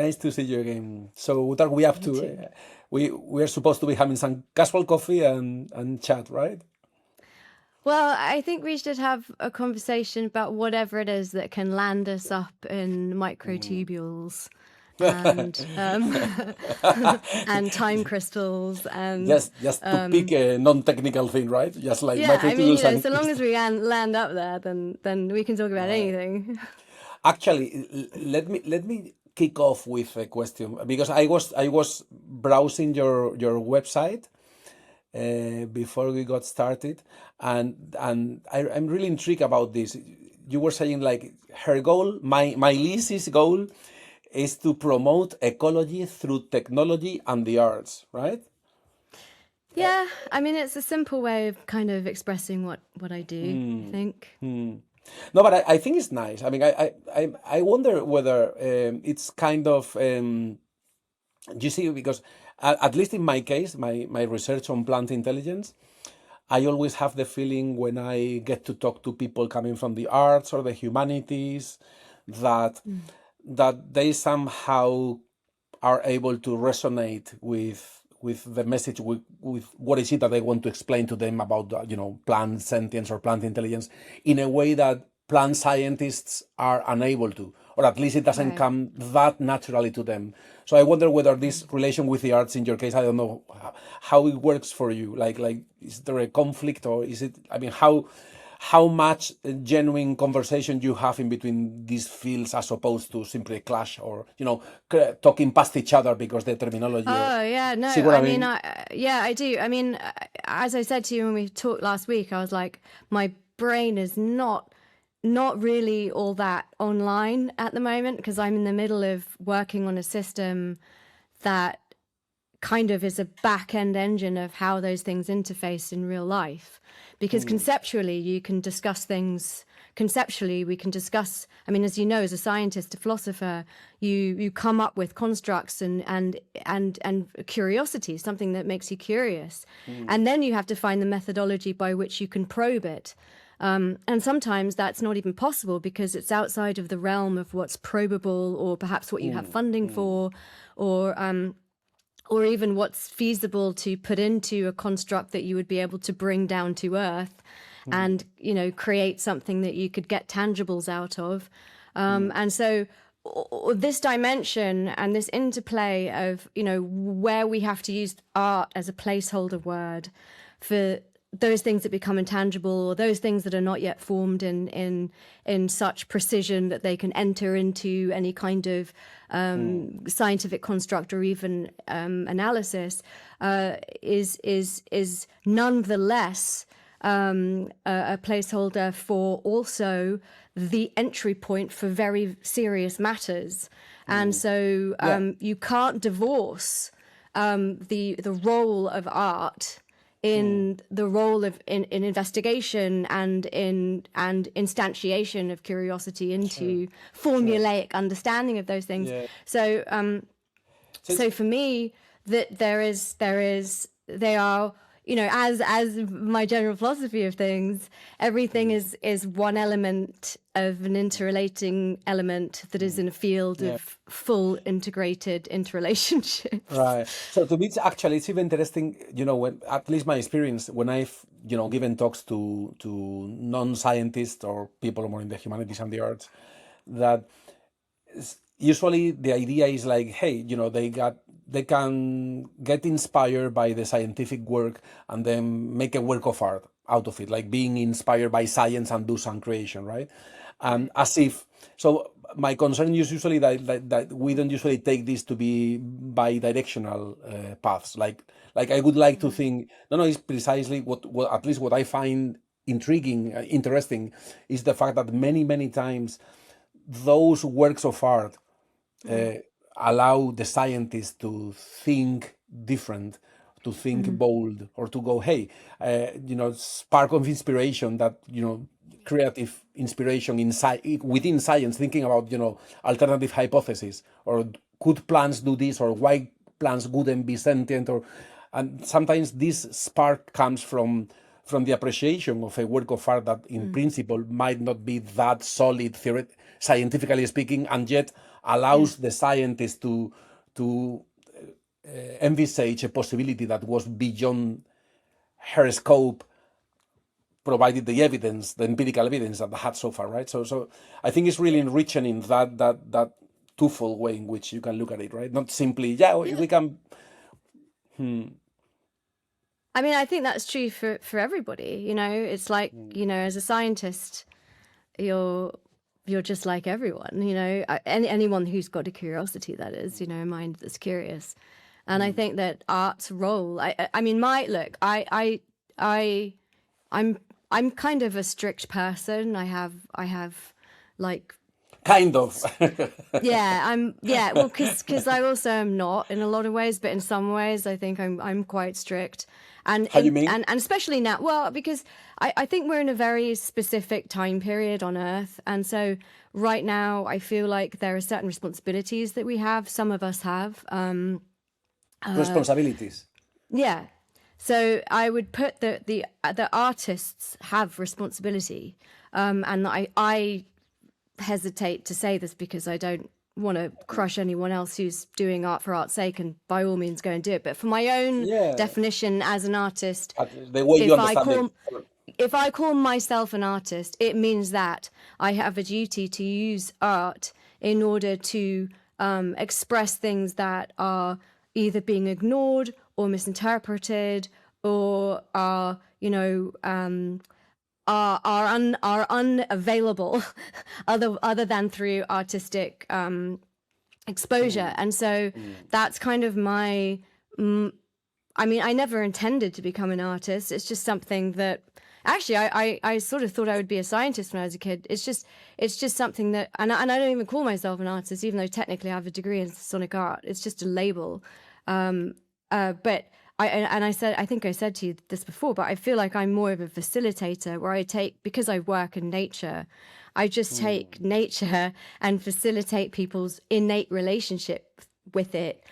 Nice to see you again. So what are we up You to? too. We are supposed to be having some casual coffee and chat, right? Well, I think we should have a conversation about whatever it is that can land us up in microtubules and and time crystals and Just to pick a non-technical thing, right? Just like yeah, I mean, microtubules and so long as we land up there, then we can talk about right. anything. Actually, let me kick off with a question because I was browsing your website before we got started, and I'm really intrigued about this. You were saying like her goal, my Lizzie's goal, is to promote ecology through technology and the arts, right? Yeah, I mean, it's a simple way of kind of expressing what I do, I think. No, but I think it's nice. I mean, I wonder whether it's kind of you see because at least in my case, my research on plant intelligence, I always have the feeling when I get to talk to people coming from the arts or the humanities that Mm. they somehow are able to resonate with the message with what is it that they want to explain to them about plant sentience or plant intelligence in a way that plant scientists are unable to, or at least it doesn't Right. come that naturally to them. So I wonder whether this relation with the arts in your case, I don't know how it works for you. Like is there a conflict, or is it, I mean, how much genuine conversation you have in between these fields as opposed to simply a clash, or talking past each other because the terminology, or Oh, yeah, no, see what I I mean, mean? yeah, I do. I mean, as I said to you when we talked last week, I was like, my brain is not really all that online at the moment because I'm in the middle of working on a system that kind of is a back end engine of how those things interface in real life. Because conceptually, you can discuss things. Conceptually, we can discuss. I mean, as you know, as a scientist, a philosopher, you come up with constructs and curiosity, something that makes you curious, and then you have to find the methodology by which you can probe it. And sometimes that's not even possible because it's outside of the realm of what's probable, or perhaps what you have funding for, or or even what's feasible to put into a construct that you would be able to bring down to earth and create something that you could get tangibles out of. And so this dimension and this interplay of where we have to use art as a placeholder word for those things that become intangible, or those things that are not yet formed in such precision that they can enter into any kind of scientific construct or even analysis, is nonetheless a placeholder for also the entry point for very serious matters. And so Yeah, you can't divorce the role of art in the role of in investigation and in instantiation of curiosity sure, into sure. formulaic understanding of those things. Yeah. So So it's, so for me, that they are, as my general philosophy of things, everything is one element of an interrelating element that is in a field yeah. of full integrated interrelationships. Right. So to me, it's even interesting, when at least my experience when I've, given talks to non-scientists or people more in the humanities and the arts, that usually the idea is like, hey, they can get inspired by the scientific work and then make a work of art out of it, like being inspired by science and do some creation, right? And Right. as if so, my concern is usually that we don't usually take this to be bi-directional paths. Like I would like to think, no, it's precisely what at least what I find intriguing, interesting, is the fact that many times those works of art uh, allow the scientists to think different, to think Mm-hmm. bold, or to go, hey, spark of inspiration, that creative inspiration within science, thinking about alternative hypotheses, or could plants do this, or why plants wouldn't be sentient, or and sometimes this spark comes from the appreciation of a work of art that in principle might not be that solid scientifically speaking, and yet allows the scientist to envisage a possibility that was beyond her scope, provided the evidence, the empirical evidence that they had so far, right? So I think it's really enriching in that twofold way in which you can look at it, right? Not simply, we can. I mean, I think that's true for everybody. It's like, as a scientist, you're just like everyone. Anyone who's got a curiosity, that is, a mind that's curious. And I think that art's role. I mean, I'm kind of a strict person. I have like. Kind of. Well, because I also am not in a lot of ways, but in some ways I think I'm quite strict. And How do you mean? And especially now, well, because I think we're in a very specific time period on Earth, and so right now I feel like there are certain responsibilities that we have. Some of us have responsibilities. Yeah. So I would put the artists have responsibility, and I hesitate to say this because I don't want to crush anyone else who's doing art for art's sake, and by all means go and do it. But for my own definition as an artist, the way you understand it. If I call myself an artist, it means that I have a duty to use art in order to express things that are either being ignored or misinterpreted, or are unavailable other than through artistic exposure. And so that's kind of my. I mean, I never intended to become an artist. It's just something that. Actually, I sort of thought I would be a scientist when I was a kid. It's just something that, and I don't even call myself an artist, even though technically I have a degree in sonic art. It's just a label. But I think I said to you this before, but I feel like I'm more of a facilitator, where because I work in nature, I just take nature and facilitate people's innate relationship with it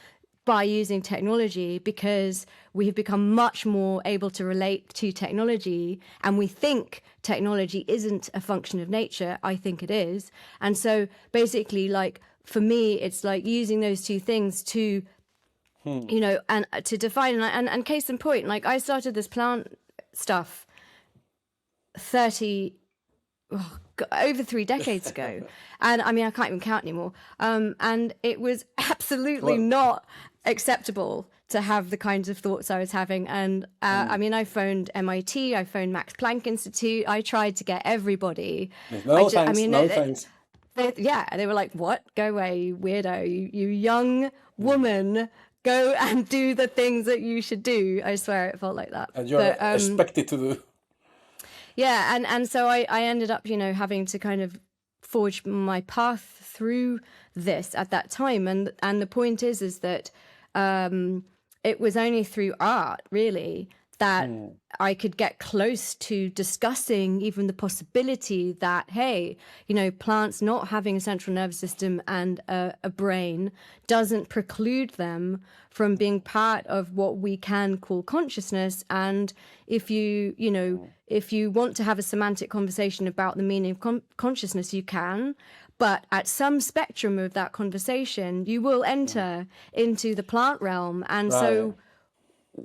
by using technology, because we have become much more able to relate to technology, and we think technology isn't a function of nature. I think it is. And so basically, like, for me, it's like using those two things to, and to define, and case in point, like, I started this plant stuff over 3 decades ago. And I mean, I can't even count anymore. And it was absolutely not acceptable to have the kinds of thoughts I was having. And I mean, I phoned MIT, I phoned Max Planck Institute. I tried to get everybody. Thanks. They were like, "What? Go away, you weirdo, you young woman. Go and do the things that you should do." I swear it felt like that. And you're expected to do. Yeah, and so I ended up, having to kind of forge my path through this at that time. And the point is that it was only through art, really, that I could get close to discussing even the possibility that, hey, plants not having a central nervous system and a brain doesn't preclude them from being part of what we can call consciousness. And if you want to have a semantic conversation about the meaning of consciousness, you can. But at some spectrum of that conversation, you will enter into the plant realm. And so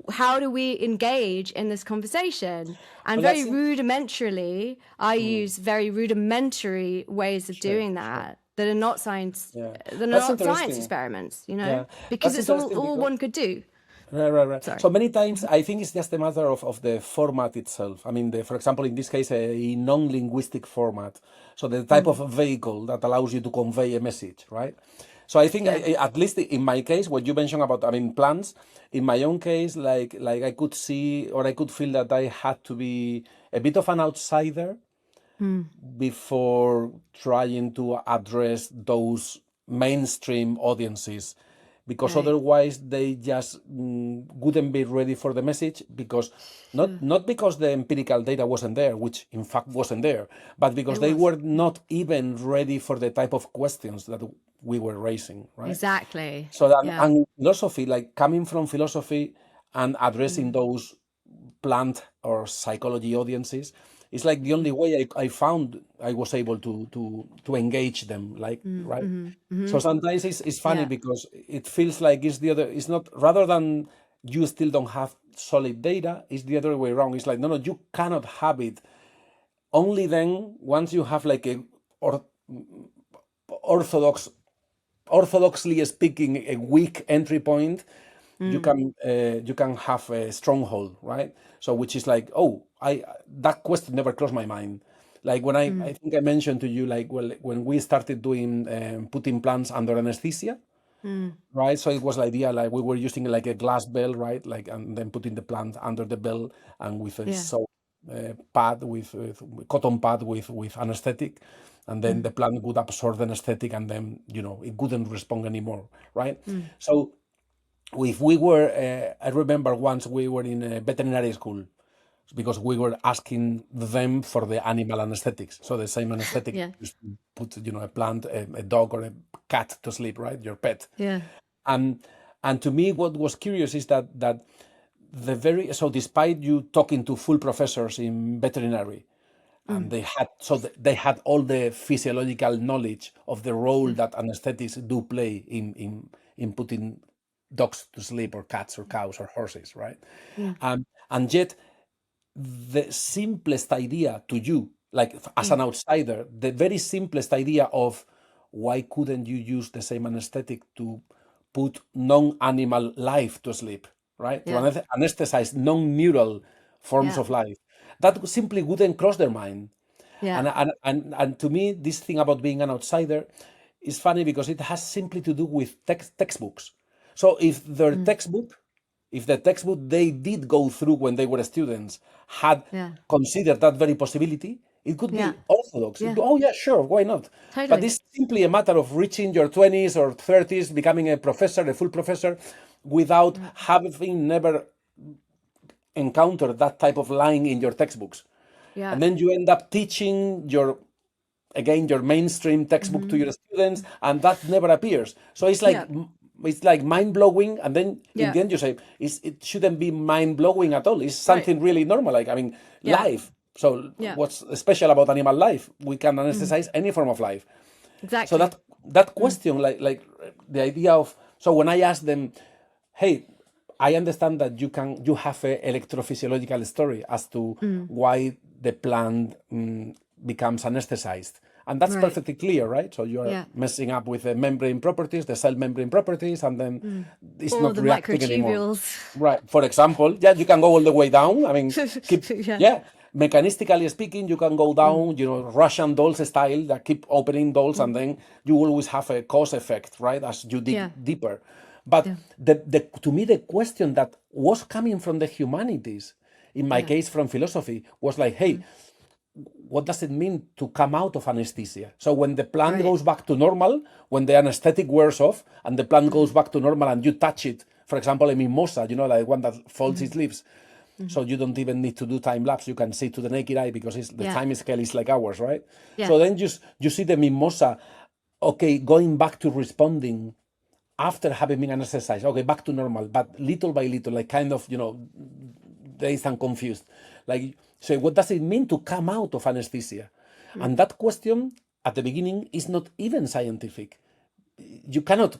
how do we engage in this conversation? And very rudimentarily, I use very rudimentary ways of doing that are not science. They're not science experiments, because it's all one could do. Right. Sorry. So many times I think it's just a matter of the format itself. I mean, for example, in this case, a non-linguistic format. So the type of vehicle that allows you to convey a message, right? So I think, at least in my case, what you mentioned about, plants, in my own case, like I could see, or I could feel that I had to be a bit of an outsider before trying to address those mainstream audiences, because otherwise they just wouldn't be ready for the message, because not because the empirical data wasn't there, which in fact wasn't there, but because they were not even ready for the type of questions that we were raising, right? Exactly. So that, and philosophy, like coming from philosophy and addressing those plant or psychology audiences, it's like the only way I found I was able to engage them, like, right? So sometimes it's funny Yeah. because it feels like it's the other. It's not, rather than you still don't have solid data, it's the other way around. It's like, no, you cannot have it. Only then, once you have like a orthodox, orthodoxly speaking, a weak entry point, you can have a stronghold, right? So which is like, oh, I that question never crossed my mind. Like when I think I mentioned to you, like, well, when we started doing putting plants under anesthesia, right? So it was the idea, like we were using like a glass bell, right? Like, and then putting the plant under the bell and with a Yeah. pad with cotton pad with anesthetic, and then the plant would absorb the anesthetic, and then it wouldn't respond anymore, right? So if we were, I remember once we were in a veterinary school because we were asking them for the animal anesthetics. So the same anesthetic Yeah. just put, a plant, a dog or a cat to sleep, right? Your pet. Yeah. And and to me, what was curious is that despite you talking to full professors in veterinary, and they had all the physiological knowledge of the role that anesthetics do play in putting dogs to sleep, or cats or cows or horses, right? Yeah. And yet the simplest idea to you, like as an outsider, the very simplest idea of why couldn't you use the same anesthetic to put non-animal life to sleep, right? To Yeah. anesthetize non-neural forms Yeah. of life. That simply wouldn't cross their mind. Yeah. And to me, this thing about being an outsider is funny because it has simply to do with textbooks. So if the textbook they did go through when they were students had Yeah. considered that very possibility, it could be Yeah. orthodox. Yeah. Oh yeah, sure, why not? But Totally. it's simply a matter of reaching your 20s or 30s, becoming a professor, a full professor, without having never encountered that type of line in your textbooks. Yeah. And then you end up teaching your mainstream textbook to your students, and that never appears. So it's like, Yeah. it's like mind-blowing, and then in Yeah. the end you say it shouldn't be mind-blowing at all. It's Right. something really normal, like, I mean, Yeah. life. So Yeah. what's special about animal life? We can anesthetize any form of life. So Exactly. that question, like the idea of, so when I ask them, hey, I understand that you have a electrophysiological story as to why the plant becomes anesthetized, and that's Right. perfectly clear, right? So you are Yeah. messing up with the membrane properties, the cell membrane properties, and then it's All not the reacting anymore. microtubules. Right. For example, yeah, you can go all the way down. I mean, Yeah. yeah. Mechanistically speaking, you can go down, Russian dolls style, that keep opening dolls, and then you always have a cause effect, right? As you dig Yeah. deeper. But to me, the question that was coming from the humanities, in my case from philosophy, was like, hey, what does it mean to come out of anesthesia? So when the plant Right. goes back to normal, when the anesthetic wears off and the plant goes back to normal, and you touch it, for example, a mimosa, like one that folds its leaves. So you don't even need to do time lapse. You can see to the naked eye because the Yeah. time scale is like hours, right? Yeah. So then you see the mimosa, okay, going back to responding after having been anesthetized. Okay, back to normal, but little by little, like kind of, dazed and confused. Like, so what does it mean to come out of anesthesia? And that question at the beginning is not even scientific. You cannot,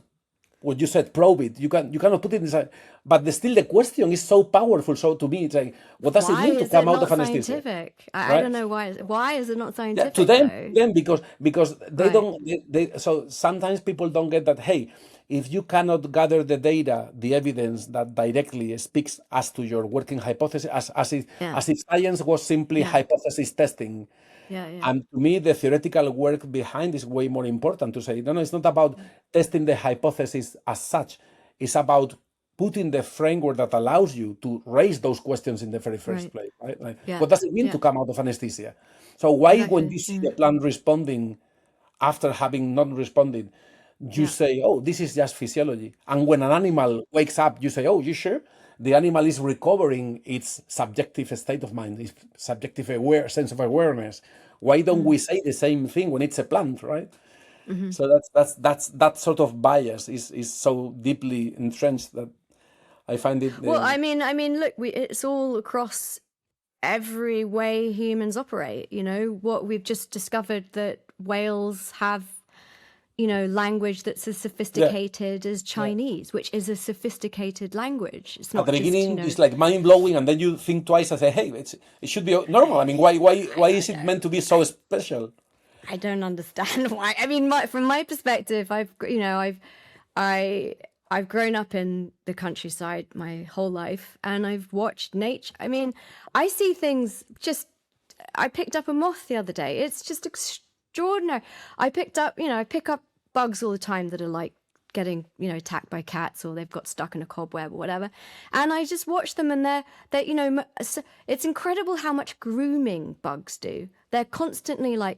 what you said, probe it. You cannot put it inside. But still, the question is so powerful. So to me, it's like, what does it Why mean to is come it out not of anesthesia? scientific? I Right? don't know why. Why is it not Yeah, scientific to them, though? because they Right. don't. So sometimes people don't get that. Hey, if you cannot gather the data, the evidence that directly speaks as to your working hypothesis, Yeah. as if science was simply Yeah. hypothesis testing. Yeah. Yeah. And to me, the theoretical work behind is way more important to say, no, it's not about testing the hypothesis as such. It's about putting the framework that allows you to raise those questions in the very first Right. place, right? Like, Yeah. what does it mean Yeah. to come out of anesthesia? So why, when Exactly. you see the plant responding after having not responded, you Yeah. say, oh, this is just physiology. And when an animal wakes up, you say, oh, you sure? The animal is recovering its subjective state of mind, its subjective sense of awareness. Why don't we say the same thing when it's a plant, right? So that sort of bias is so deeply entrenched that I find it. Well, I mean, look, it's all across every way humans operate. You know, what we've just discovered that whales have, you know, language that's as Yeah, sophisticated as yeah. Chinese, which is a sophisticated language. It's At not the just, you beginning, know, it's like mind blowing, and then you think twice and say, "Hey, it should be normal." I mean, why is it meant to be so special? I don't understand why. I mean, from my perspective, I I've grown up in the countryside my whole life, and I've watched nature. I mean, I see things just. I picked up a moth the other day. It's just extraordinary. I pick up bugs all the time that are like getting, you know, attacked by cats, or they've got stuck in a cobweb or whatever. And I just watch them, and they're you know, it's incredible how much grooming bugs do. They're constantly like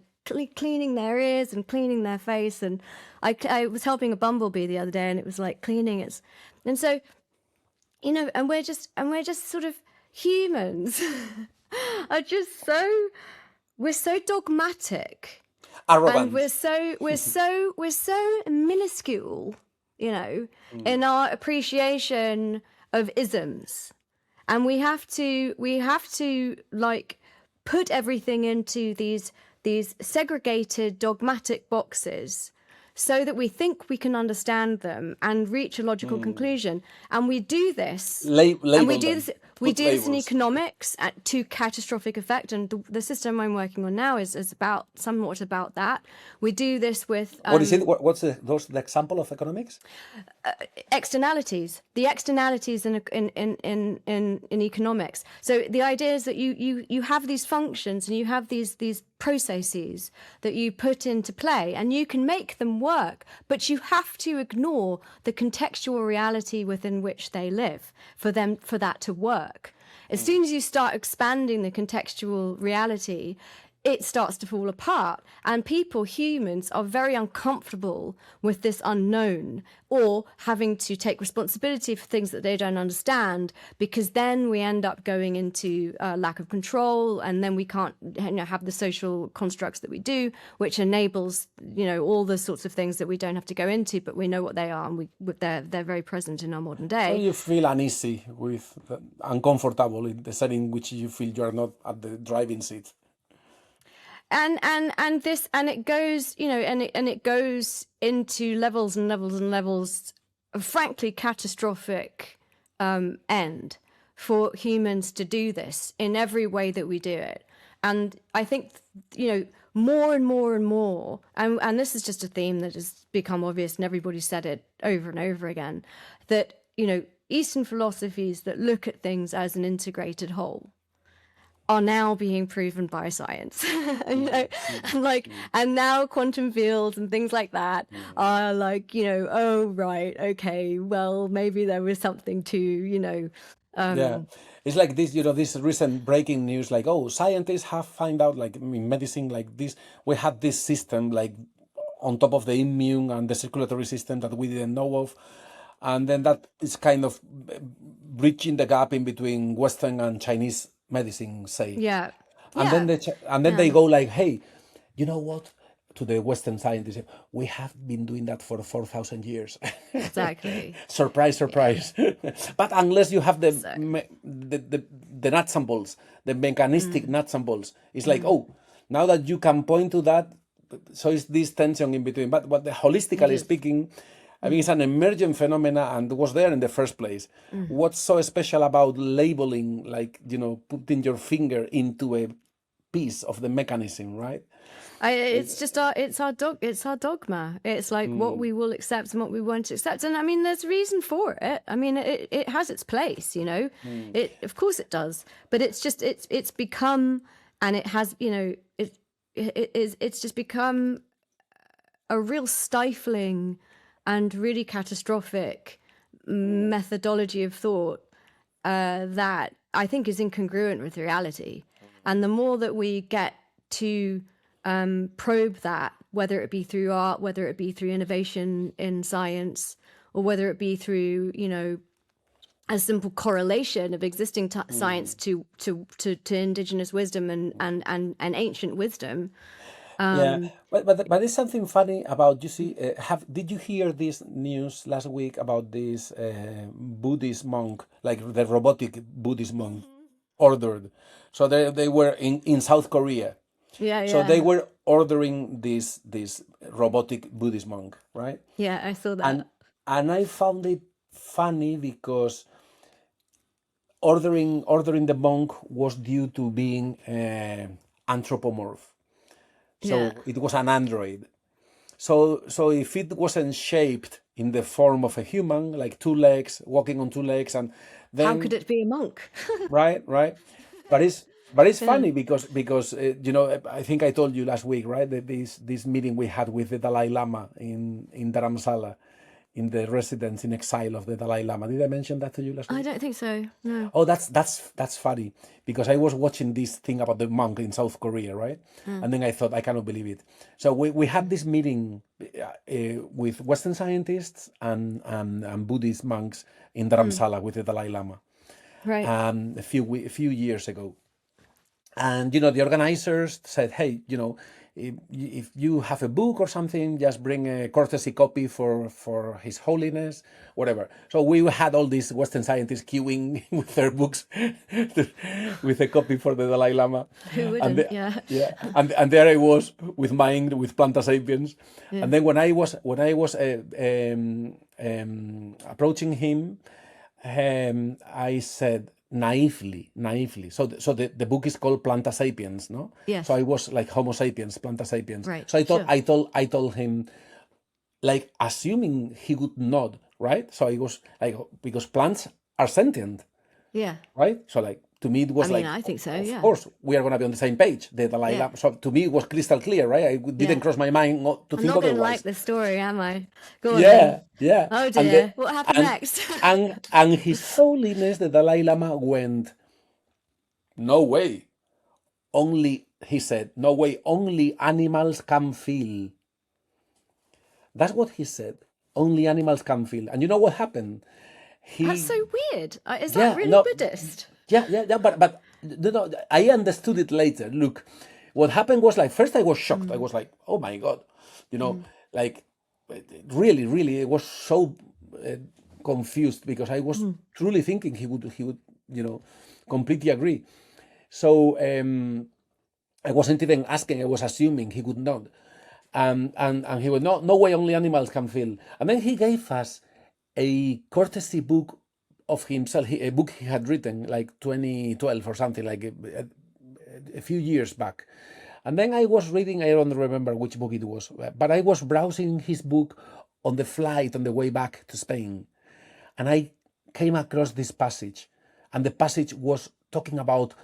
cleaning their ears and cleaning their face. And I was helping a bumblebee the other day, and it was like cleaning its, and so, you know, and we're just sort of humans are just so, we're so dogmatic, and Arrogant. we're so minuscule, you know, in our appreciation of isms. And we have to like put everything into these segregated dogmatic boxes, so that we think we can understand them and reach a logical conclusion. And we do this, and Label them. we Put do this in labels. economics to catastrophic effect. And the system I'm working on now is about somewhat about that. We do this with What is it? What's the example of economics? externalities, the externalities in economics. So the idea is that you have these functions, and you have these processes that you put into play, and you can make them work, but you have to ignore the contextual reality within which they live for that to work. As soon as you start expanding the contextual reality, it starts to fall apart. And humans, are very uncomfortable with this unknown, or having to take responsibility for things that they don't understand, because then we end up going into lack of control, and then we can't, you know, have the social constructs that we do, which enables, you know, all the sorts of things that we don't have to go into, but we know what they are, and they're very present in our modern So day. you feel uneasy uncomfortable in the setting in which you feel you are not at the driving seat. And it goes, you know, and it goes into levels and levels and levels of frankly catastrophic end for humans to do this in every way that we do it. And I think, you know, more and more and more, and this is just a theme that has become obvious, and everybody's said it over and over again, that, you know, Eastern philosophies that look at things as an integrated whole are now being proven by science. You know, and now quantum fields and things like that are like, you know, oh right, okay, well maybe there was something to, you know, Yeah, it's like this, you know, this recent breaking news, like, oh, scientists have found out, like, in medicine, like this, we had this system, like, on top of the immune and the circulatory system that we didn't know of. And then that is kind of bridging the gap in between Western and Chinese medicine, say. yeah, And then yeah, they go like, hey, you know what? To the Western scientists, we have been doing that for 4,000 years. exactly. Surprise, surprise. But unless you have So, the nuts and bolts, the mechanistic nuts and bolts, it's like, oh, now that you can point to that, so it's this tension in between. But what it holistically is. speaking, I mean, it's an emergent phenomena and was there in the first place. What's so special about labeling, like, you know, putting your finger into a piece of the mechanism, right? It's just it's our dogma. It's like what we will accept and what we won't accept. And I mean, there's reason for it. I mean, it has its place, you know. It, of course it does. But it's just it's become, and it has, you know, it's just become a real stifling and really catastrophic methodology of thought that I think is incongruent with reality. And the more that we get to probe that, whether it be through art, whether it be through innovation in science, or whether it be through, you know, a simple correlation of existing science to indigenous wisdom and ancient wisdom, Yeah, Um, but there's something funny about, you see, have did you hear this news last week about this Buddhist monk, like the robotic Buddhist monk ordered? So they were in South Korea. yeah, So they yeah, were ordering this robotic Buddhist monk, right? yeah. I saw that. And and I found it funny because ordering the monk was due to being anthropomorph. Yeah. So it was an android. So if it wasn't shaped in the form of a human, like two legs, walking on two legs, and How could then it be a monk? right, but it's Yeah. funny because I think I told you last week, right, that this meeting we had with the Dalai Lama in Dharamsala, in the residence in exile of the Dalai Lama. Did I mention that to you last I week? don't think so. No. Oh, that's funny because I was watching this thing about the monk in South Korea, right? Mm. And then I thought I cannot believe it. So we had this meeting with Western scientists and Buddhist monks in Dharamsala with the Dalai Lama Right. a few years ago. And the organizers said, hey, if you have a book or something, just bring a courtesy copy for His Holiness, whatever. So we had all these Western scientists queuing with their books with a copy for the Dalai Lama. Who and wouldn't? Yeah. yeah, and there I was with mine, with Planta Sapiens. Yeah. And then when I was approaching him, I said naively. So the book is called Planta Sapiens, no? Yes. So I was like Homo sapiens, Planta Sapiens. Right. So Sure. I told him, like, assuming he would nod, right? So I was like, because plants are sentient, Yeah. right? So like to me it was I mean, like, I think so. of Yeah. course we are going to be on the same page, the Dalai Yeah. Lama. So to me it was crystal clear, right? I didn't Yeah. cross my mind to I'm think not going to otherwise. like the story, am I? Go on then. Yeah. Oh And dear. What happened and next? and His Holiness the Dalai Lama went, no way. He said, no way, only animals can feel. That's what he said. Only animals can feel. And you know what happened? That's so weird. Is that Yeah, really no, Buddhist? but I understood it later. Look, what happened was, like, first I was shocked. I was like, oh my God, like, really, I was so confused because I was truly thinking he would, completely agree. So I wasn't even asking, I was assuming he would not. And he went, no way, only animals can feel. And then he gave us a courtesy book of himself, a book he had written like 2012 or something, like a few years back. And then I was reading, I don't remember which book it was, but I was browsing his book on the flight on the way back to Spain. And I came across this passage. And the passage was talking about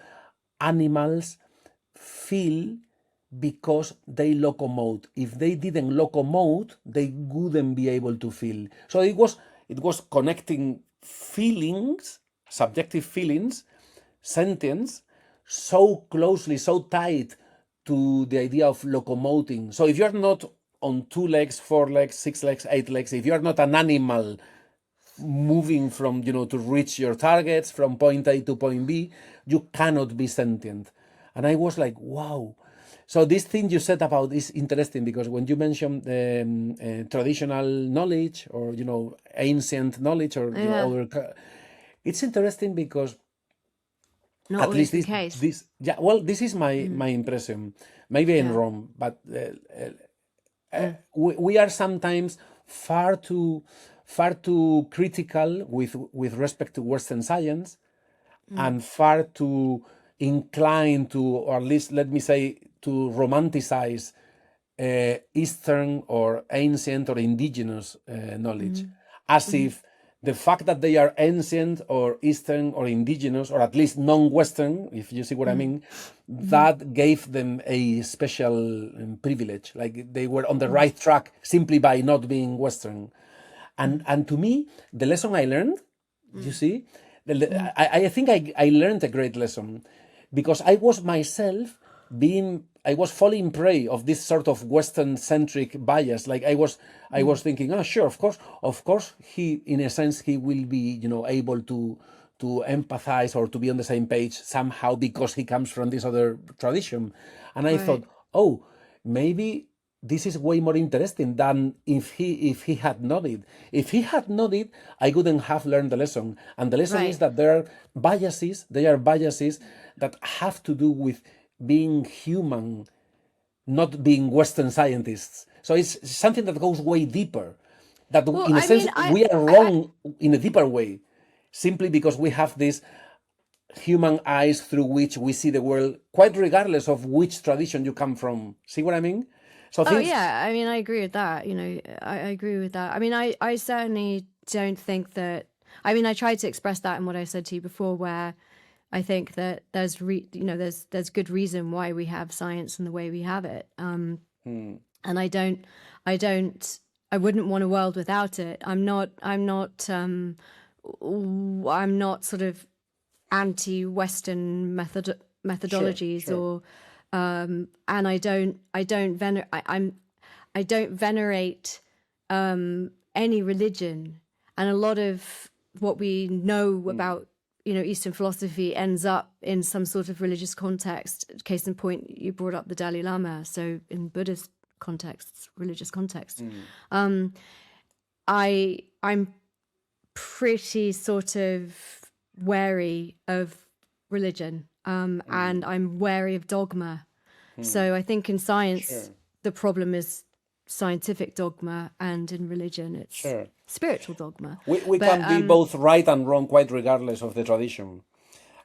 animals feel because they locomote. If they didn't locomote, they wouldn't be able to feel. So it was connecting feelings, subjective feelings, sentience, so closely, so tight to the idea of locomoting. So if you're not on 2 legs, 4 legs, 6 legs, 8 legs, if you're not an animal moving from, to reach your targets from point A to point B, you cannot be sentient. And I was like, wow. So this thing you said about is interesting, because when you mention traditional knowledge, or ancient knowledge, or Yeah. other, it's interesting because Not at always least the case. this is my impression. Maybe I'm Yeah. wrong, but we are sometimes far too critical with respect to Western science, and far too inclined to, or at least let me say, to romanticize Eastern or ancient or indigenous knowledge, as if the fact that they are ancient or Eastern or indigenous, or at least non-Western, if you see what I mean, that gave them a special privilege, like they were on the right track simply by not being Western. And to me, the lesson I learned, you see, I think I learned a great lesson, because I was myself I was falling prey of this sort of Western-centric bias. Like I was thinking, oh, sure, of course, he, in a sense, he will be, able to empathize or to be on the same page somehow, because he comes from this other tradition. And I thought, oh, maybe this is way more interesting than if he had nodded. If he had nodded, I wouldn't have learned the lesson. And the lesson is Right. that there are biases. There are biases that have to do with being human, not being Western scientists. So it's something that goes way deeper. That Well, in a I sense mean, we are wrong in a deeper way, simply because we have this human eyes through which we see the world, quite regardless of which tradition you come from. See what I mean? So oh things. yeah, I mean, I agree with that. I agree with that. I mean, I certainly don't think that. I mean, I tried to express that in what I said to you before, where I think that there's good reason why we have science in the way we have it. And I don't, I wouldn't want a world without it. I'm not sort of anti-Western Sure, methodologies, sure. or and I don't venerate any religion, and a lot of what we know about Eastern philosophy ends up in some sort of religious context. Case in point, you brought up the Dalai Lama. So in Buddhist contexts, religious contexts, I'm pretty sort of wary of religion, and I'm wary of dogma. So I think in science, Sure, the problem is scientific dogma, and in religion, it's sure. spiritual dogma. We But can be both right and wrong, quite regardless of the tradition.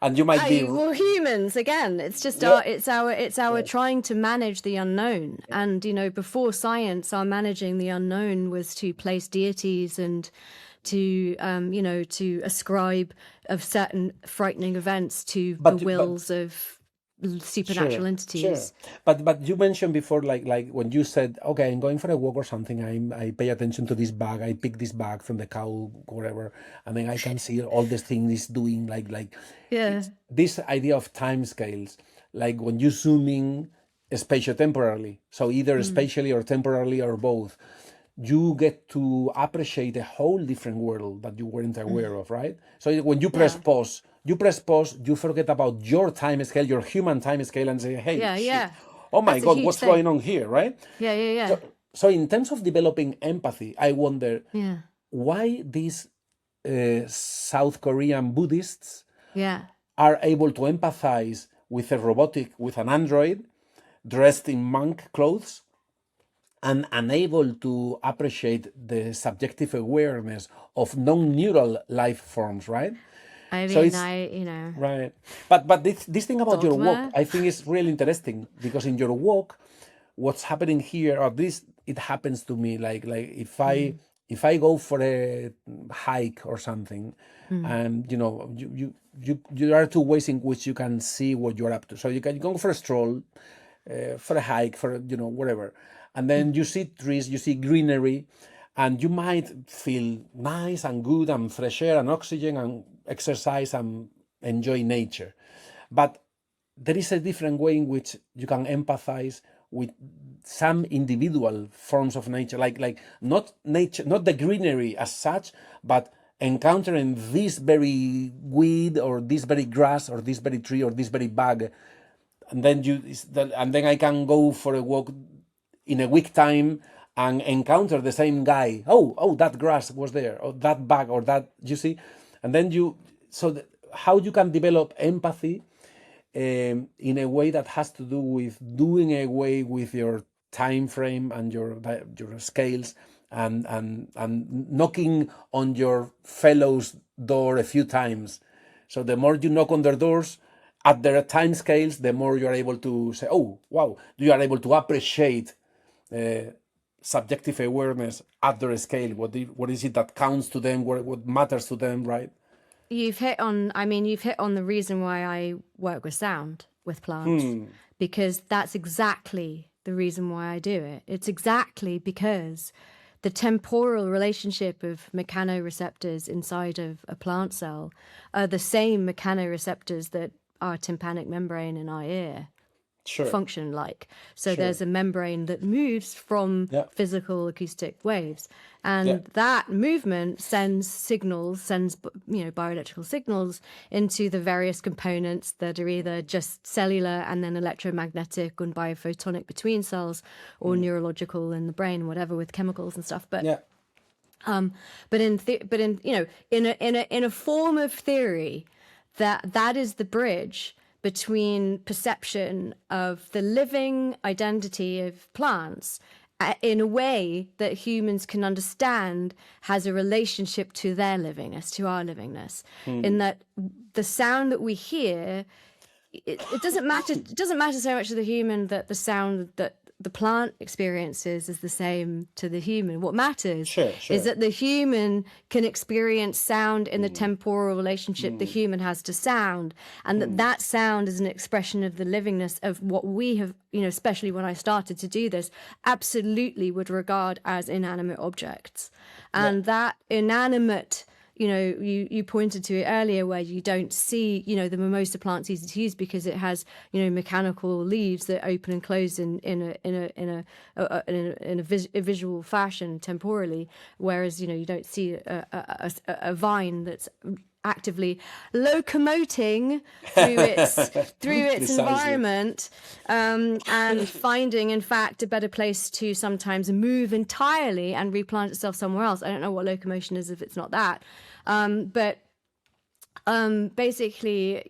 And you might be. well, humans again. It's just Yeah, our trying to manage the unknown. And before science, our managing the unknown was to place deities and to to ascribe of certain frightening events to the but wills of supernatural sure, sure. entities. But you mentioned before, like when you said, okay, I'm going for a walk or something. I pay attention to this bag. I pick this bag from the cow, whatever, and then I can see all the things it's doing. Like Yeah. it's this idea of time scales. Like when you zoom in spatio-temporally, so either spatially or temporally or both, you get to appreciate a whole different world that you weren't aware of, right? So when Yeah. you press pause, you forget about your time scale, your human time scale, and say, hey, Yeah. shit, Yeah. oh my That's a God, huge what's thing. going on here, right? Yeah. Yeah. Yeah. So in terms of developing empathy, I wonder Yeah. why these South Korean Buddhists Yeah. are able to empathize with with an android dressed in monk clothes, and unable to appreciate the subjective awareness of non-neural life forms, right? I So mean, it's I right. But this thing about your walk, dogma. I think is really interesting, because in your walk, what's happening here, or this it happens to me, like if I go for a hike or something, and there are two ways in which you can see what you're up to. So you can go for a stroll, for a hike, for whatever, and then you see trees, you see greenery, and you might feel nice and good and fresh air and oxygen and exercise and enjoy nature. But there is a different way in which you can empathize with some individual forms of nature, like not nature, not the greenery as such, but encountering this very weed or this very grass or this very tree or this very bug, and then I can go for a walk in a week time and encounter the same guy. Oh, that grass was there, or that bug, or that, you see, and then how you can develop empathy in a way that has to do with doing away with your time frame and your scales, and knocking on your fellow's door a few times. So the more you knock on their doors at their time scales, the more you are able to say, oh wow, you are able to appreciate subjective awareness at their scale. What is it that counts to them? What matters to them, right? You've hit on, I mean, you've hit on the reason why I work with sound with plants, because that's exactly the reason why I do it. It's exactly because the temporal relationship of mechanoreceptors inside of a plant cell are the same mechanoreceptors that our tympanic membrane in our ear. Sure. function like. So Sure. there's a membrane that moves from Yeah. physical acoustic waves, and Yeah. that movement sends bioelectrical signals into the various components that are either just cellular and then electromagnetic and biophotonic between cells, or neurological in the brain, whatever, with chemicals and stuff. But Yeah. but in a form of theory, that is the bridge between perception of the living identity of plants in a way that humans can understand has a relationship to their livingness, to our livingness, in that the sound that we hear, it doesn't matter. It doesn't matter so much to the human that the sound that the plant experiences is the same to the human. What matters is that the human can experience sound in the temporal relationship the human has to sound, and that sound is an expression of the livingness of what we have, especially when I started to do this, absolutely would regard as inanimate objects. And that inanimate, you pointed to it earlier, where you don't see, the mimosa plant's easy to use because it has, mechanical leaves that open and close in a visual fashion temporally, whereas you don't see a vine that's actively locomoting through its environment, and finding, in fact, a better place to sometimes move entirely and replant itself somewhere else. I don't know what locomotion is if it's not that, but basically,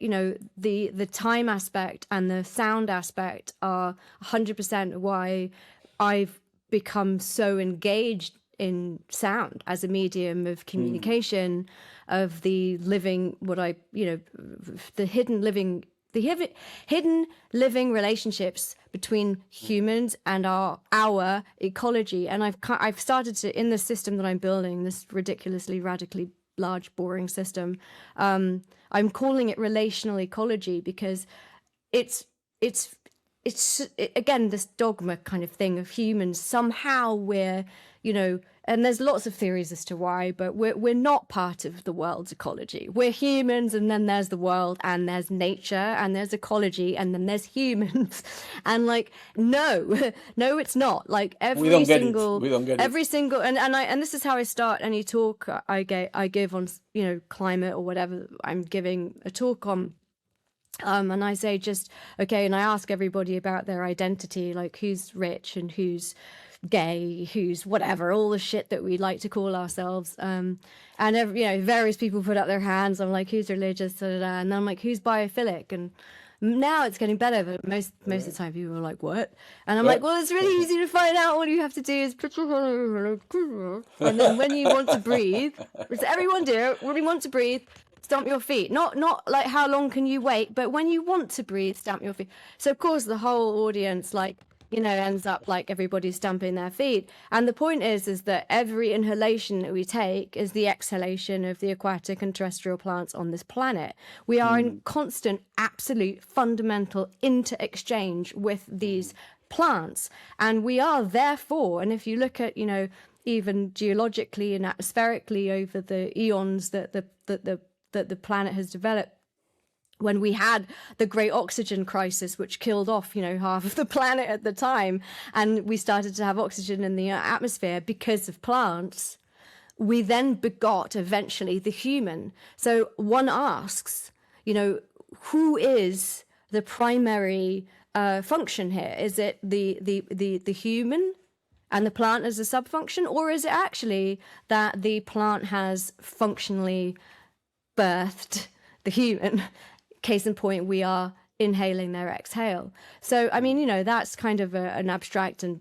the time aspect and the sound aspect are 100% why I've become so engaged in sound as a medium of communication, of the living, the hidden living relationships between humans and our ecology. And I've started to, in the system that I'm building, this ridiculously, radically large, boring system, I'm calling it relational ecology, because it's again this dogma kind of thing of humans. Somehow we're, and there's lots of theories as to why, but we're not part of the world's ecology. We're humans, and then there's the world, and there's nature, and there's ecology, and then there's humans. And no, it's not. We don't get it. Every single, and this is how I start any talk I give on, climate or whatever I'm giving a talk on. And I say and I ask everybody about their identity, like who's rich and who's gay, who's whatever, all the shit that we like to call ourselves. And various people put up their hands. I'm like, who's religious? And then I'm like, who's biophilic? And now it's getting better, but most of the time people are like, what? And I'm like, well, it's really easy to find out. All you have to do is put your hand, and then when you want to breathe, which everyone do, when you want to breathe, stamp your feet. Not like how long can you wait, but when you want to breathe, stamp your feet. So of course the whole audience ends up like everybody's stamping their feet. And the point is that every inhalation that we take is the exhalation of the aquatic and terrestrial plants on this planet. We are in constant, absolute, fundamental inter-exchange with these plants. And we are therefore, and if you look at, even geologically and atmospherically over the eons that the planet has developed, when we had the great oxygen crisis, which killed off, half of the planet at the time, and we started to have oxygen in the atmosphere because of plants, we then begot eventually the human. So one asks, who is the primary function here? Is it the human and the plant as a subfunction, or is it actually that the plant has functionally birthed the human? Case in point, we are inhaling their exhale. So, that's kind of an abstract and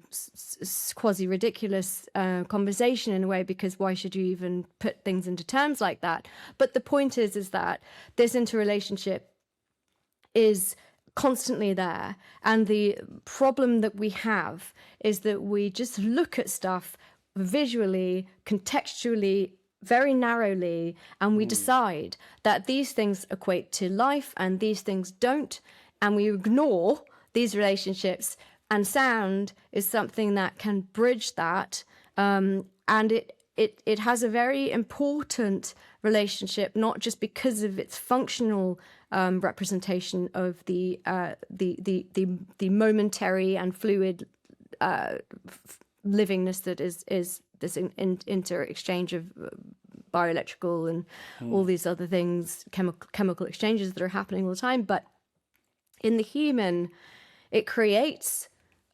quasi-ridiculous conversation in a way, because why should you even put things into terms like that? But the point is that this interrelationship is constantly there. And the problem that we have is that we just look at stuff visually, contextually, very narrowly, and we decide that these things equate to life and these things don't, and we ignore these relationships. And sound is something that can bridge that, and it has a very important relationship, not just because of its functional representation of the momentary and fluid livingness that is this inter exchange of bioelectrical and all these other things, chemical exchanges that are happening all the time. But in the human, it creates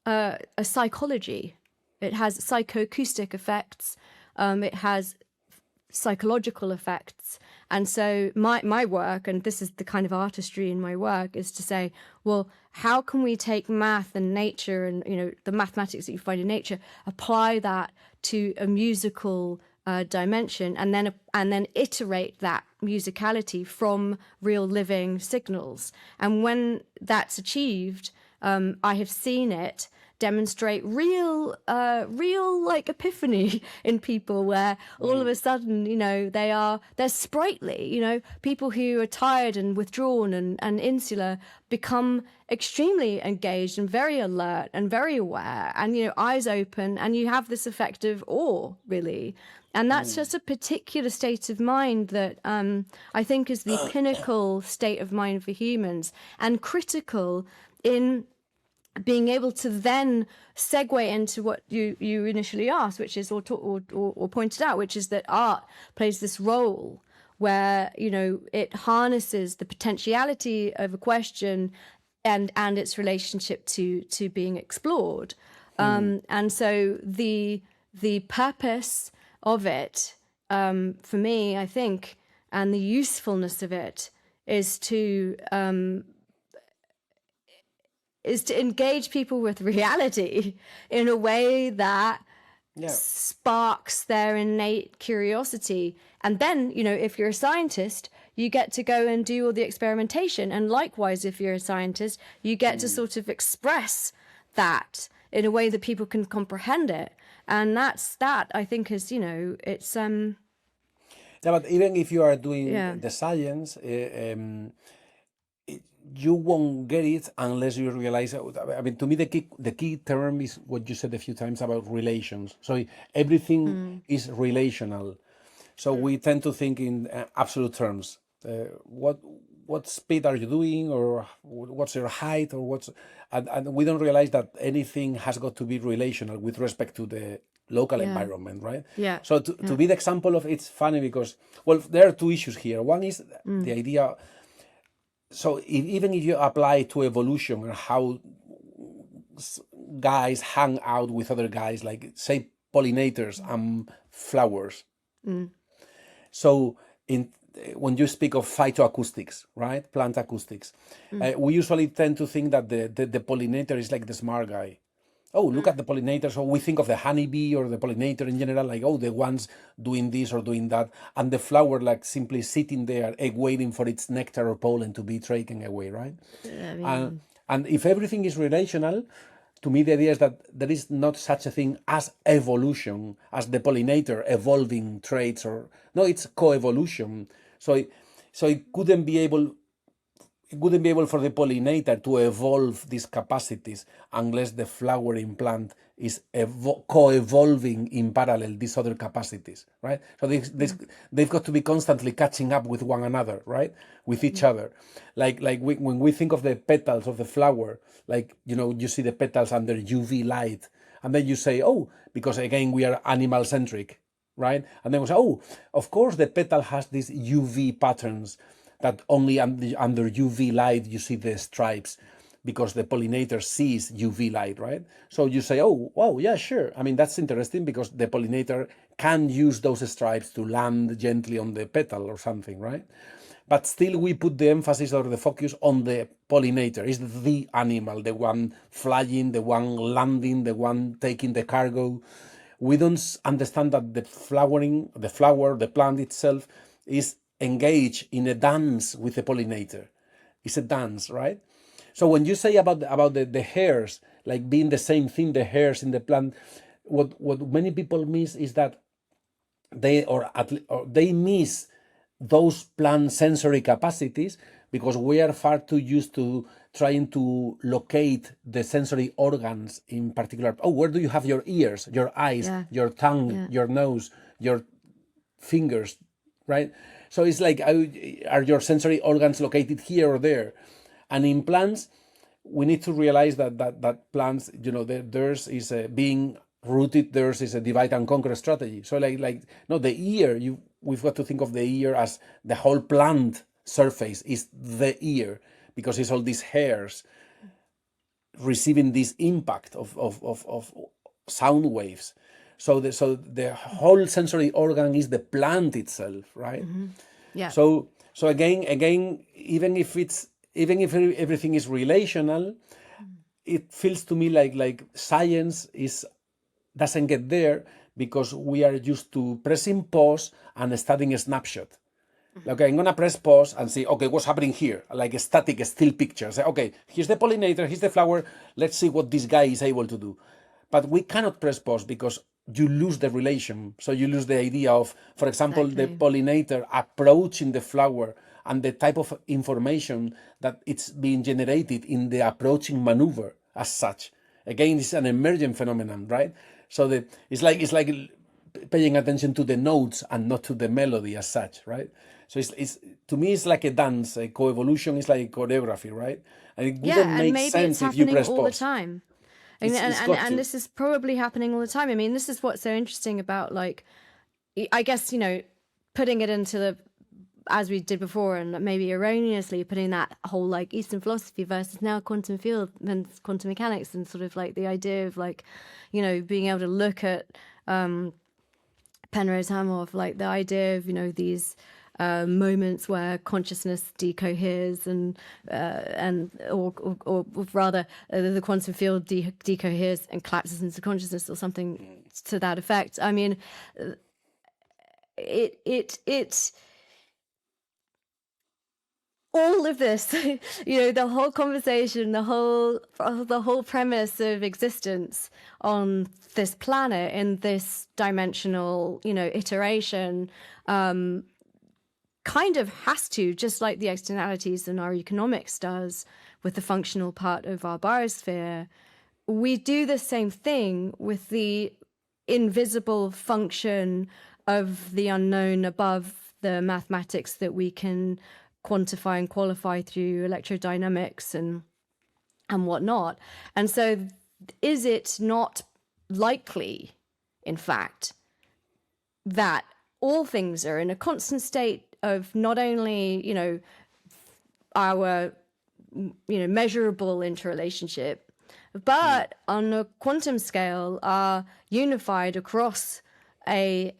a psychology. It has psychoacoustic effects. It has psychological effects. And so my work, and this is the kind of artistry in my work, is to say, well, how can we take math and nature and, you know, the mathematics that you find in nature, apply that to a musical dimension, and then iterate that musicality from real living signals. And when that's achieved, I have seen it demonstrate real like epiphany in people, where all of a sudden, you know, they're sprightly, you know, people who are tired and withdrawn and insular become extremely engaged and very alert and very aware and, you know, eyes open, and you have this effect of awe, really. And that's just a particular state of mind that I think is the pinnacle state of mind for humans, and critical in being able to then segue into what you initially asked, which is or pointed out, which is that art plays this role where, you know, it harnesses the potentiality of a question and its relationship to being explored. And so the purpose of it, for me, I think, and the usefulness of it is to engage people with reality in a way that sparks their innate curiosity. And then, you know, if you're a scientist, you get to go and do all the experimentation. And likewise, if you're a scientist, you get to sort of express that in a way that people can comprehend it. And that, I think, is, you know, it's... Yeah, but even if you are doing the science, you won't get it unless you realize. I mean, to me, the key term is what you said a few times about relations. So everything is relational. So we tend to think in absolute terms. What speed are you doing, or what's your height, or and we don't realize that anything has got to be relational with respect to the local environment, right? Yeah. So to be the example of, it's funny because, well, there are two issues here. One is the idea. So even if you apply to evolution and how guys hang out with other guys, like say pollinators and flowers. So when you speak of phytoacoustics, right, plant acoustics, we usually tend to think that the pollinator is like the smart guy. Oh, look at the pollinators. Or we think of the honeybee or the pollinator in general, like, oh, the ones doing this or doing that. And the flower, like, simply sitting there, waiting for its nectar or pollen to be taken away, right? And if everything is relational, to me, the idea is that there is not such a thing as evolution, as the pollinator evolving traits, or no, it's coevolution. So it couldn't be able for the pollinator to evolve these capacities unless the flowering plant is co-evolving in parallel these other capacities, right? So they've got to be constantly catching up with one another, right? With each other. Like when we think of the petals of the flower, like, you know, you see the petals under UV light, and then you say, oh, because again, we are animal centric, right? And then we say, oh, of course the petal has these UV patterns, that only under UV light you see the stripes, because the pollinator sees UV light, right? So you say, oh, wow, yeah, sure. I mean, that's interesting because the pollinator can use those stripes to land gently on the petal or something, right? But still we put the emphasis or the focus on the pollinator. It's the animal, the one flying, the one landing, the one taking the cargo. We don't understand that the flower, the plant itself, is engage in a dance with the pollinator. It's a dance, right? So when you say about the hairs, like being the same thing, the hairs in the plant, what many people miss is that they miss those plant sensory capacities, because we are far too used to trying to locate the sensory organs in particular. Oh, where do you have your ears, your eyes, your tongue, your nose, your fingers, right? So it's like, are your sensory organs located here or there? And in plants, we need to realize that plants, theirs is being rooted, theirs is a divide and conquer strategy. So no, the ear, we've got to think of the ear as the whole plant surface is the ear, because it's all these hairs receiving this impact of sound waves. So the whole sensory organ is the plant itself, right? Yeah. So again, even if everything is relational, it feels to me like science doesn't get there, because we are used to pressing pause and studying a snapshot. Okay, I'm gonna press pause and see, okay, what's happening here? Like a static, still picture. Say, okay, here's the pollinator, here's the flower. Let's see what this guy is able to do. But we cannot press pause, because you lose the relation. So you lose the idea of, for example, the pollinator approaching the flower and the type of information that it's being generated in the approaching maneuver as such. Again, it's an emergent phenomenon, right? So it's like paying attention to the notes and not to the melody as such, right? So it's to me, it's like a dance. A coevolution is like choreography, right? And it wouldn't make sense if you press all the pause. time. And This is probably happening all the time. I mean, this is what's so interesting about, like, I guess, putting it into the, as we did before, and maybe erroneously putting that whole like Eastern philosophy versus now quantum field and quantum mechanics, and sort of like the idea of like, being able to look at Penrose Hamoff, like the idea of, these moments where consciousness decoheres or rather the quantum field decoheres and collapses into consciousness, or something to that effect. I mean, it all of this, the whole conversation, the whole premise of existence on this planet in this dimensional, iteration, kind of has to, just like the externalities and our economics does with the functional part of our biosphere, we do the same thing with the invisible function of the unknown above the mathematics that we can quantify and qualify through electrodynamics and whatnot. And so is it not likely, in fact, that all things are in a constant state of not only, our, measurable interrelationship, but on a quantum scale are unified across a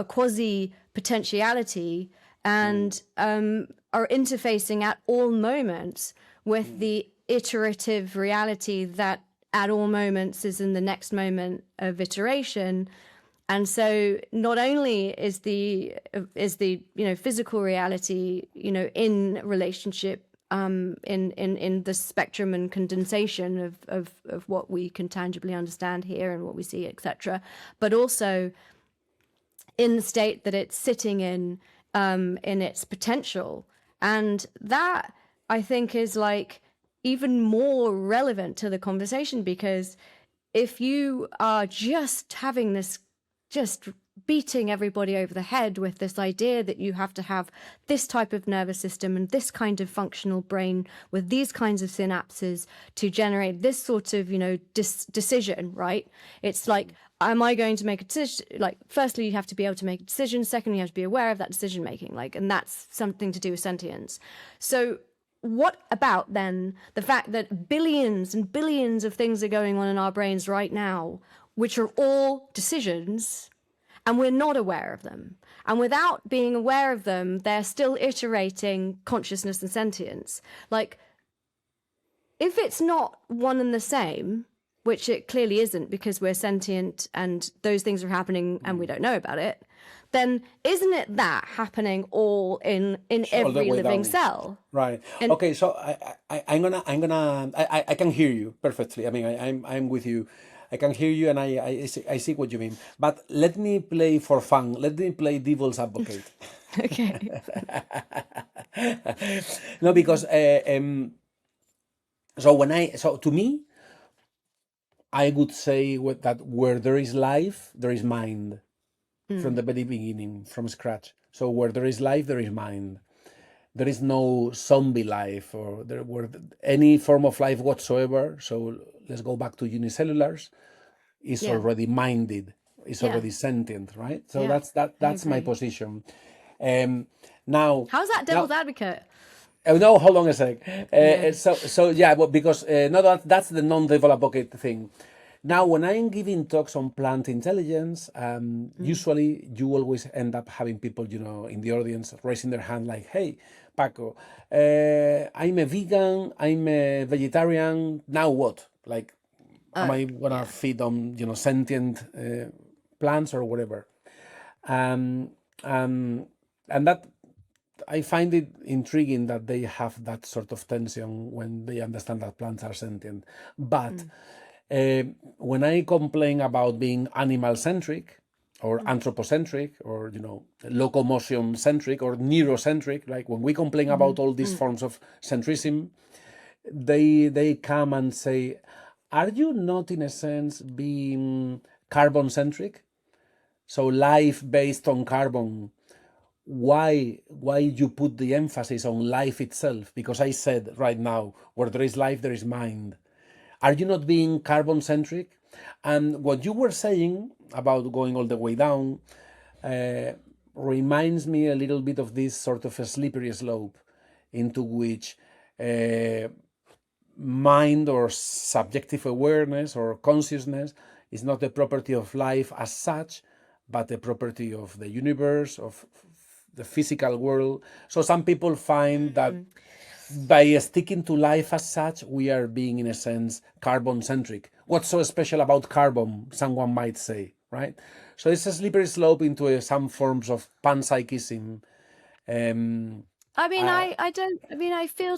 quasi potentiality, and are interfacing at all moments with the iterative reality that at all moments is in the next moment of iteration. And so not only is the physical reality in relationship in the spectrum and condensation of what we can tangibly understand here and what we see, etc., but also in the state that it's sitting in its potential. And that, I think, is like even more relevant to the conversation, because if you are just having this, just beating everybody over the head with this idea that you have to have this type of nervous system and this kind of functional brain with these kinds of synapses to generate this sort of, decision, right? It's like, am I going to make a decision? Like, firstly, you have to be able to make a decision. Secondly, you have to be aware of that decision making, and that's something to do with sentience. So what about then the fact that billions and billions of things are going on in our brains right now, which are all decisions, and we're not aware of them? And without being aware of them, they're still iterating consciousness and sentience. Like, if it's not one and the same, which it clearly isn't, because we're sentient and those things are happening and we don't know about it, then isn't it that happening all in every living cell? Right. And okay. So I can hear you perfectly. I mean, I'm with you. I can hear you, and I see what you mean. But let me play for fun. Let me play devil's advocate. Okay. No, because so to me, I would say that where there is life, there is mind. from the very beginning, from scratch. So where there is life, there is mind. There is no zombie life or there were any form of life whatsoever. So let's go back to unicellulars. Is Yeah. already minded. Is Yeah. already sentient, right? So Yeah. that's my agree. position. Now, How's that devil's advocate? oh, no, hold on a sec. Yeah. So yeah, well, because no, that's the non-devil advocate thing. Now, when I'm giving talks on plant intelligence, usually you always end up having people, in the audience raising their hand like, "Hey, Paco, I'm a vegan, I'm a vegetarian. Now what? Like, am I gonna feed on, sentient plants or whatever?" Um, and that I find it intriguing that they have that sort of tension when they understand that plants are sentient. But when I complain about being animal centric or anthropocentric or locomotion centric or neurocentric, like when we complain about all these forms of centrism, they come and say, "Are you not in a sense being carbon centric? So life based on carbon, why you put the emphasis on life itself? Because I said right now, where there is life, there is mind. Are you not being carbon centric?" And what you were saying about going all the way down reminds me a little bit of this sort of a slippery slope into which mind or subjective awareness or consciousness is not the property of life as such, but the property of the universe, of the physical world. So some people find that by sticking to life as such, we are being, in a sense, carbon centric. What's so special about carbon, someone might say, right? So it's a slippery slope into some forms of panpsychism. I mean, I don't. I mean, I feel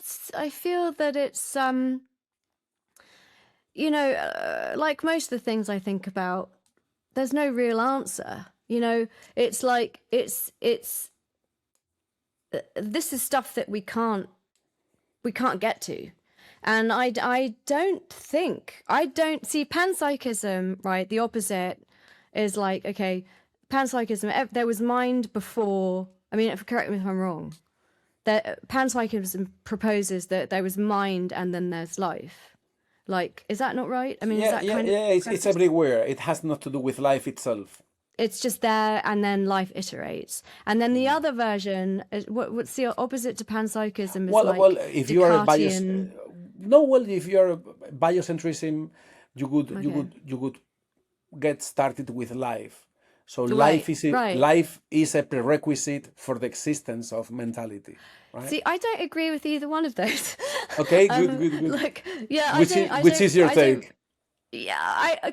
that it's like most of the things I think about, there's no real answer. It's like this is stuff that we can't get to. And I don't see panpsychism, right? The opposite is like, okay, panpsychism, there was mind before. I mean, correct me if I'm wrong. Panpsychism proposes that there was mind and then there's life. Like, is that not right? I mean, is that kind of... It's everywhere. It has not to do with life itself. It's just there, and then life iterates. And then the other version is what's the opposite to panpsychism? Is Well, if you are Descartesian... if you are biocentrism, you could get started with life. So Right, life is a prerequisite for the existence of mentality, right? See, I don't agree with either one of those. Okay, good. Like, yeah, Which is your take? Yeah,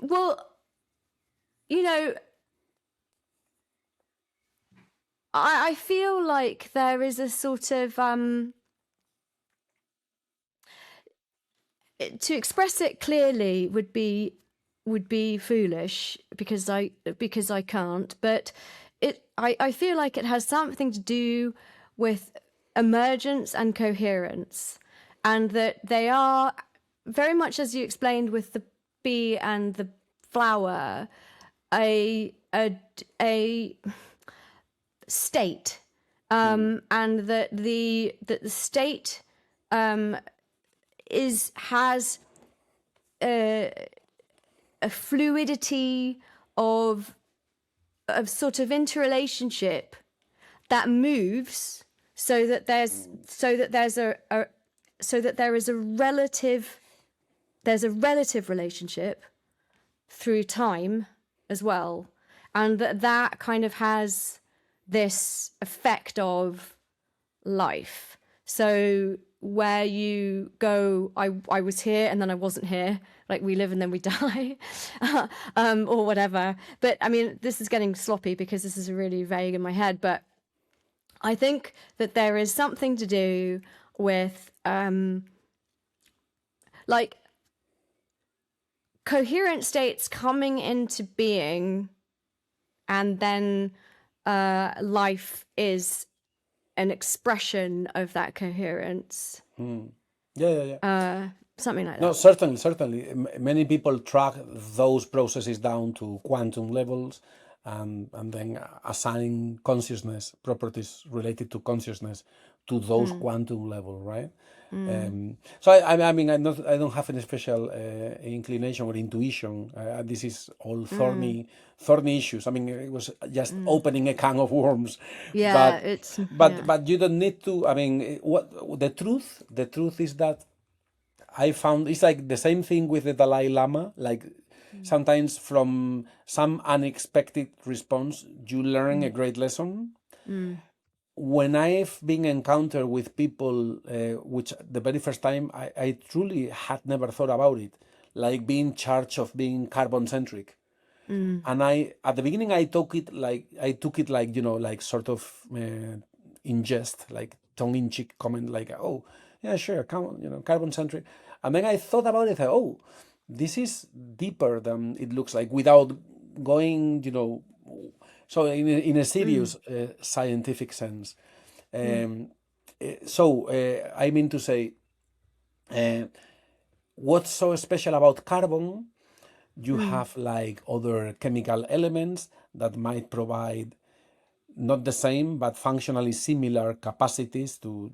well, I feel like there is a sort of to express it clearly would be foolish because I can't, but I feel like it has something to do with emergence and coherence, and that they are very much, as you explained with the bee and the flower, a state, and that the state has a fluidity of sort of interrelationship that moves so that there is a relative relationship through time as well, and that kind of has this effect of life. So where you go, I was here and then I wasn't here, like we live and then we die, or whatever. But I mean, this is getting sloppy because this is really vague in my head, but I think that there is something to do with like coherent states coming into being, and then life is an expression of that coherence. Yeah. Something like that. No, certainly. Many people track those processes down to quantum levels, and then assign consciousness properties related to consciousness to those quantum level, right? So I mean, I don't have any special inclination or intuition. This is all thorny issues. I mean, it was just opening a can of worms, Yeah, but it's but but you don't need to. I mean, what the truth is that I found it's like the same thing with the Dalai Lama. Like sometimes from some unexpected response, you learn a great lesson. When I've been encountered with people, which the very first time I truly had never thought about it, like being charged of being carbon centric. And I at the beginning I took it like like sort of in jest, like tongue in cheek comment, like, oh yeah, sure, carbon centric. And then I thought about it, oh, this is deeper than it looks like, without going, so in a serious scientific sense. I mean to say, what's so special about carbon? You have like other chemical elements that might provide not the same but functionally similar capacities to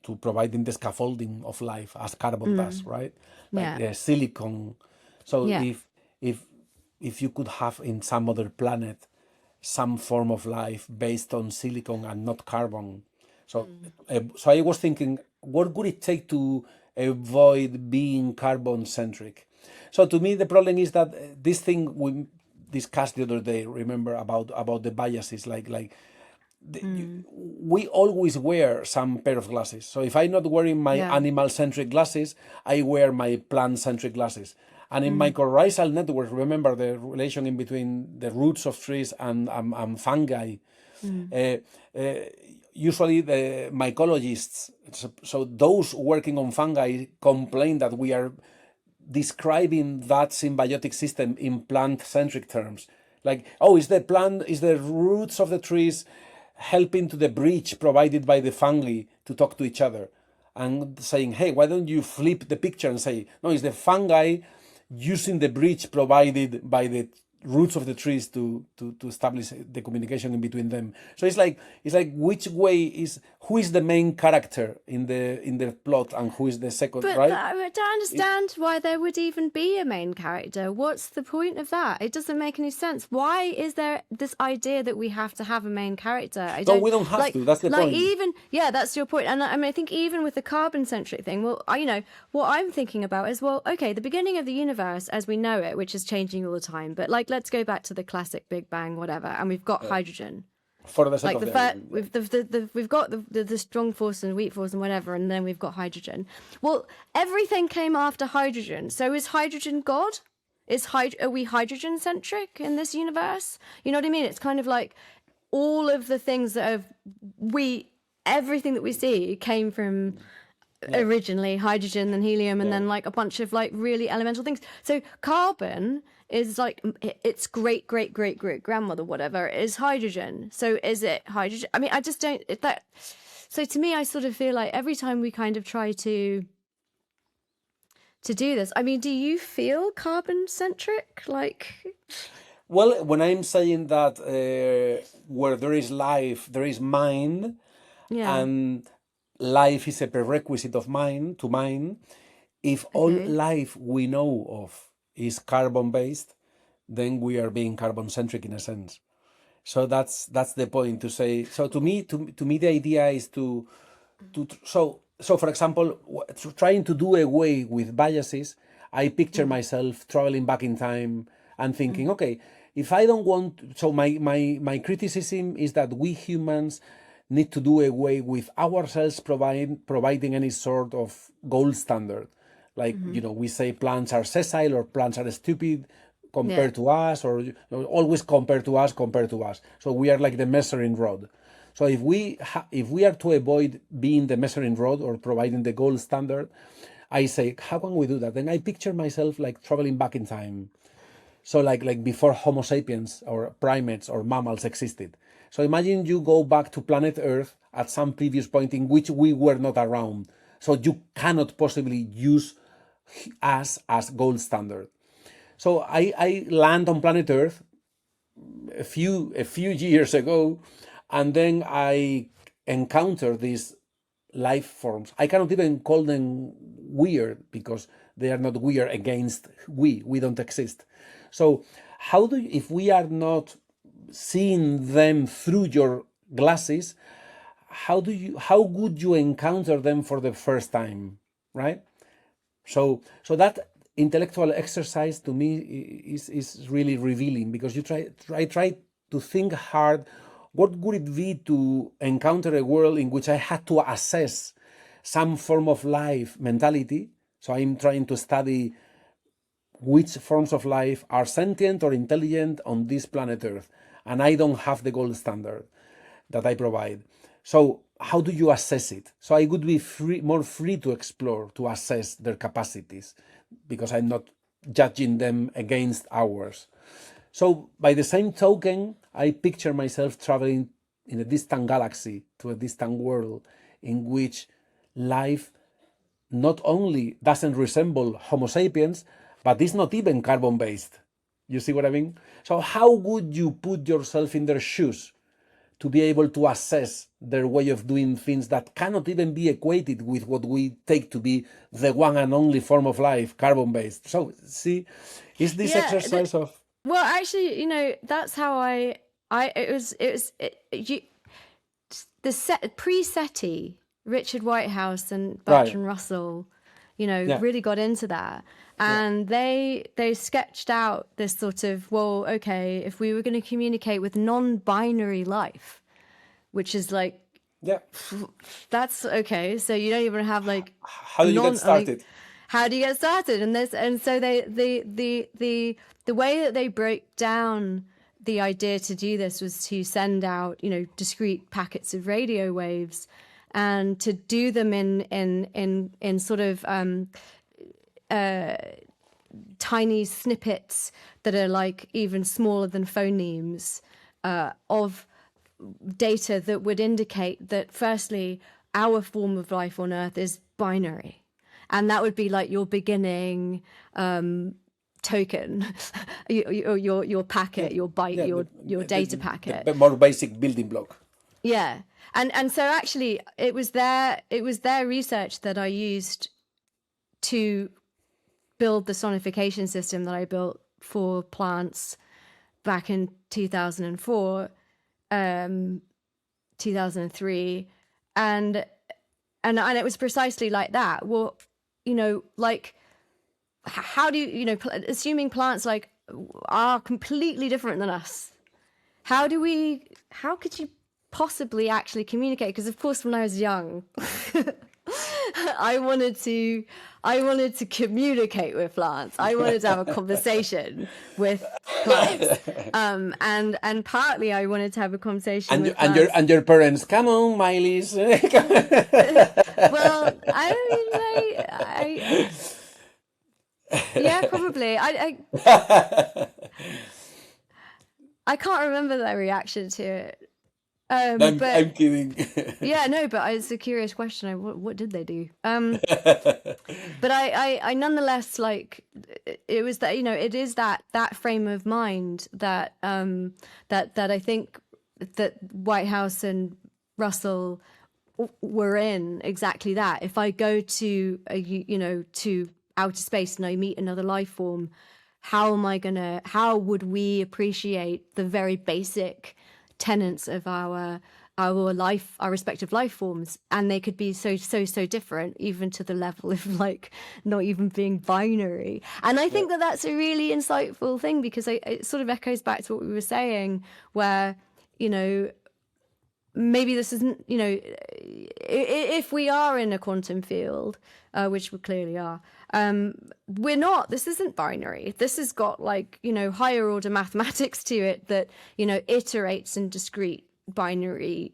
to providing the scaffolding of life as carbon does, right? Like yeah, silicon. So yeah. if you could have in some other planet some form of life based on silicon and not carbon. So I was thinking, what would it take to avoid being carbon centric? So to me, the problem is that this thing we discussed the other day. Remember about the biases, we always wear some pair of glasses. So if I'm not wearing my Yeah. animal-centric glasses, I wear my plant-centric glasses. And in mycorrhizal networks, remember the relation in between the roots of trees and fungi. Uh, uh, Usually the mycologists, so those working on fungi, complain that we are describing that symbiotic system in plant-centric terms. Like, oh, is the roots of the trees helping to the bridge provided by the fungi to talk to each other? And saying, hey, why don't you flip the picture and say, no, it's the fungi using the bridge provided by the roots of the trees to establish the communication in between them. So it's like which way is, who is the main character in the plot and who is the second, But right? I don't understand why there would even be a main character. What's the point of that? It doesn't make any sense. Why is there this idea that we have to have a main character? I No, don't we don't have like to. That's the point. even that's your point. And I mean, I think even with the carbon centric thing, well, what I'm thinking about is, well, okay, the beginning of the universe as we know it, which is changing all the time. But like, let's go back to the classic Big Bang, whatever, and we've got hydrogen. For the sake Like of the the fact argument. we've got the strong force and weak force and whatever, and then we've got hydrogen. Well, everything came after hydrogen. So is hydrogen God? Are we hydrogen centric in this universe? You know what I mean? It's kind of like all of the things that everything that we see came from originally hydrogen, then helium, and then like a bunch of like really elemental things. So carbon is like its great grandmother, whatever, is hydrogen. So is it hydrogen? I mean, I just don't that. So to me, I sort of feel like every time we kind of try to do this, I mean, do you feel carbon centric? Like, Well, when I'm saying that where there is life, there is mind, yeah, and life is a prerequisite of mind to mind. If all okay, life we know of is carbon based, then we are being carbon centric in a sense. So that's the point to say. So to me the idea is so for example, trying to do away with biases, I picture myself traveling back in time and thinking, okay, if I don't want, so my criticism is that we humans need to do away with ourselves providing any sort of gold standard. Like, we say plants are sessile or plants are stupid yeah, compared to us, or always compared to us. So we are like the measuring rod. So if we are to avoid being the measuring rod or providing the gold standard, I say, how can we do that? Then I picture myself like traveling back in time. So like before Homo sapiens or primates or mammals existed. So imagine you go back to planet Earth at some previous point in which we were not around. So you cannot possibly use us as gold standard. So I land on planet Earth a few years ago, and then I encountered these life forms. I cannot even call them weird because they are not weird against we don't exist. So how do you, if we are not seeing them through your glasses, how would you encounter them for the first time, right? So that intellectual exercise to me is really revealing, because you try to think hard. What would it be to encounter a world in which I had to assess some form of life mentality? So I'm trying to study which forms of life are sentient or intelligent on this planet Earth, and I don't have the gold standard that I provide. So how do you assess it? So I would be more free to explore, to assess their capacities, because I'm not judging them against ours. So by the same token, I picture myself traveling in a distant galaxy to a distant world in which life not only doesn't resemble Homo sapiens, but is not even carbon based. You see what I mean? So how would you put yourself in their shoes to be able to assess their way of doing things that cannot even be equated with what we take to be the one and only form of life, carbon based? So see, is this exercise of... Well, actually, that's how pre-SETI, Richard Whitehouse and Bertrand Russell, really got into that. And they sketched out this sort of, well, okay, if we were going to communicate with non-binary life, which is like, that's okay. So you don't even have like, how do you get started? How do you get started? And so the way that they broke down the idea to do this was to send out, discrete packets of radio waves, and to do them in sort of tiny snippets that are like even smaller than phonemes of data that would indicate that, firstly, our form of life on Earth is binary. And that would be like your beginning token, your packet, your byte, your data packet. The more basic building block. Yeah. And so actually it was their research that I used to build the sonification system that I built for plants back in 2004, 2003. And it was precisely like that. Well, like, how do you, assuming plants like are completely different than us, how could you possibly actually communicate? Because of course, when I was young, I wanted to communicate with plants. I wanted to have a conversation with plants. And partly I wanted to have a conversation with plants. And your parents, come on, Mileece. Well, I yeah, probably. I can't remember their reaction to it. I'm kidding. Yeah, no, but it's a curious question. What did they do? But I nonetheless, like, it was that, it is that frame of mind that that I think that Whitehouse and Russell were in, exactly that. If I go to to outer space and I meet another life form, how would we appreciate the very basic tenets of our life, our respective life forms? And they could be so different, even to the level of like not even being binary. And I think that that's a really insightful thing, because it sort of echoes back to what we were saying, where maybe this isn't, if we are in a quantum field, which we clearly are, this isn't binary. This has got like, higher order mathematics to it that, iterates in discrete binary,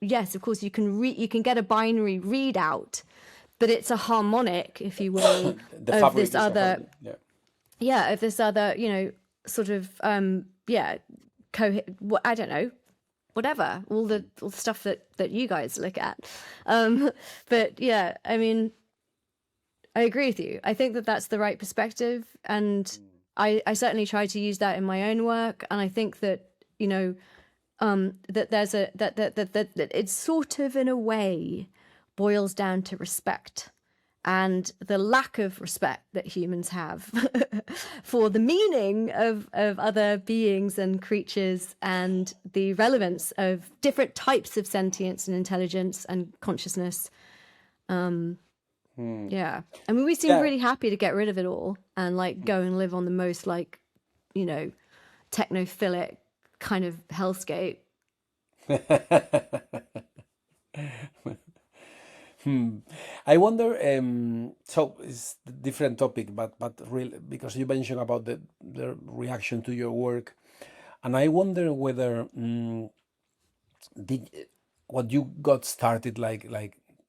yes, of course you can get a binary readout, but it's a harmonic, if you will, of this other, of this other, sort of, I don't know, whatever, all the stuff that you guys look at. But yeah, I mean, I agree with you. I think that that's the right perspective. And I certainly try to use that in my own work, and I think that that there's that it's sort of in a way boils down to respect and the lack of respect that humans have for the meaning of other beings and creatures and the relevance of different types of sentience and intelligence and consciousness. Yeah. I mean, we seem really happy to get rid of it all and like go and live on the most like, technophilic kind of hellscape. I wonder. So it's a different topic, but real because you mentioned about the reaction to your work, and I wonder whether did what you got started like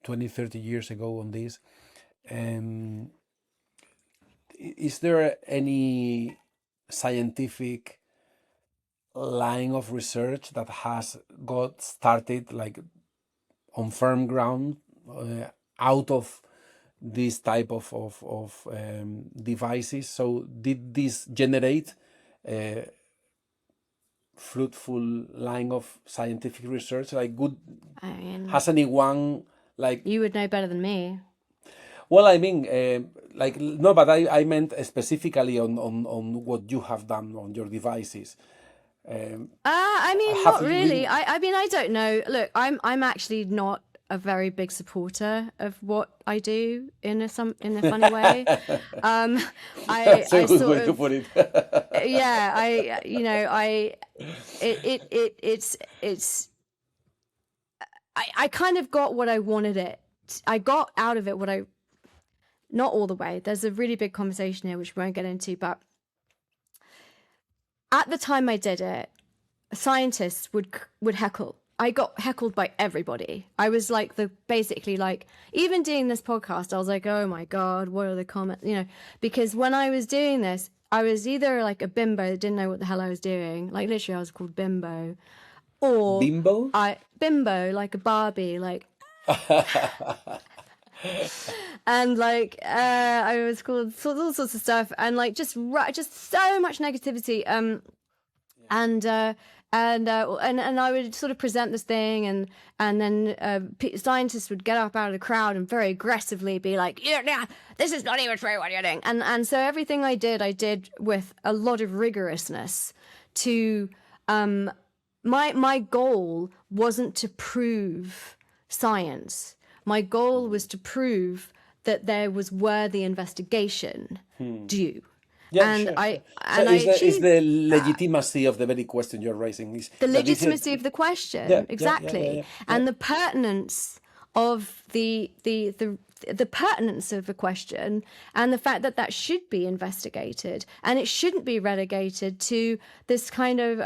20, 30 years ago on this. Is there any scientific line of research that has got started like on firm ground out of this type of devices? So did this generate a fruitful line of scientific research? Like, I mean, has anyone like? you would know better than me. Well, I mean, like no, but I meant specifically on what you have done on your devices. I mean, Have not you really. really? I mean, I don't know. Look, I'm actually not a very big supporter of what I do in a funny way. That's a I good sort way to of, put it. yeah, it's I kind of got what I wanted it. I got out of it what I, not all the way. There's a really big conversation here which we won't get into, but at the time I did it, scientists would heckle. I got heckled by everybody. I was like basically like, even doing this podcast, I was like, oh my God, what are the comments? Because when I was doing this, I was either like a bimbo that didn't know what the hell I was doing. Like literally I was called bimbo, or Bimbo? bimbo, like a Barbie, like, and like, I was called all sorts of stuff and like, just so much negativity. And I would sort of present this thing, and then scientists would get up out of the crowd and very aggressively be like, yeah, this is not even true what you're doing. And so everything I did with a lot of rigorousness. To my goal wasn't to prove science. My goal was to prove that there was worthy investigation due. Yeah, And sure, I sure. and So I is achieved the legitimacy of the very question you're raising is the that this is legitimacy of the question, yeah, exactly, and the pertinence of the pertinence of the question, and the fact that that should be investigated, and it shouldn't be relegated to this kind of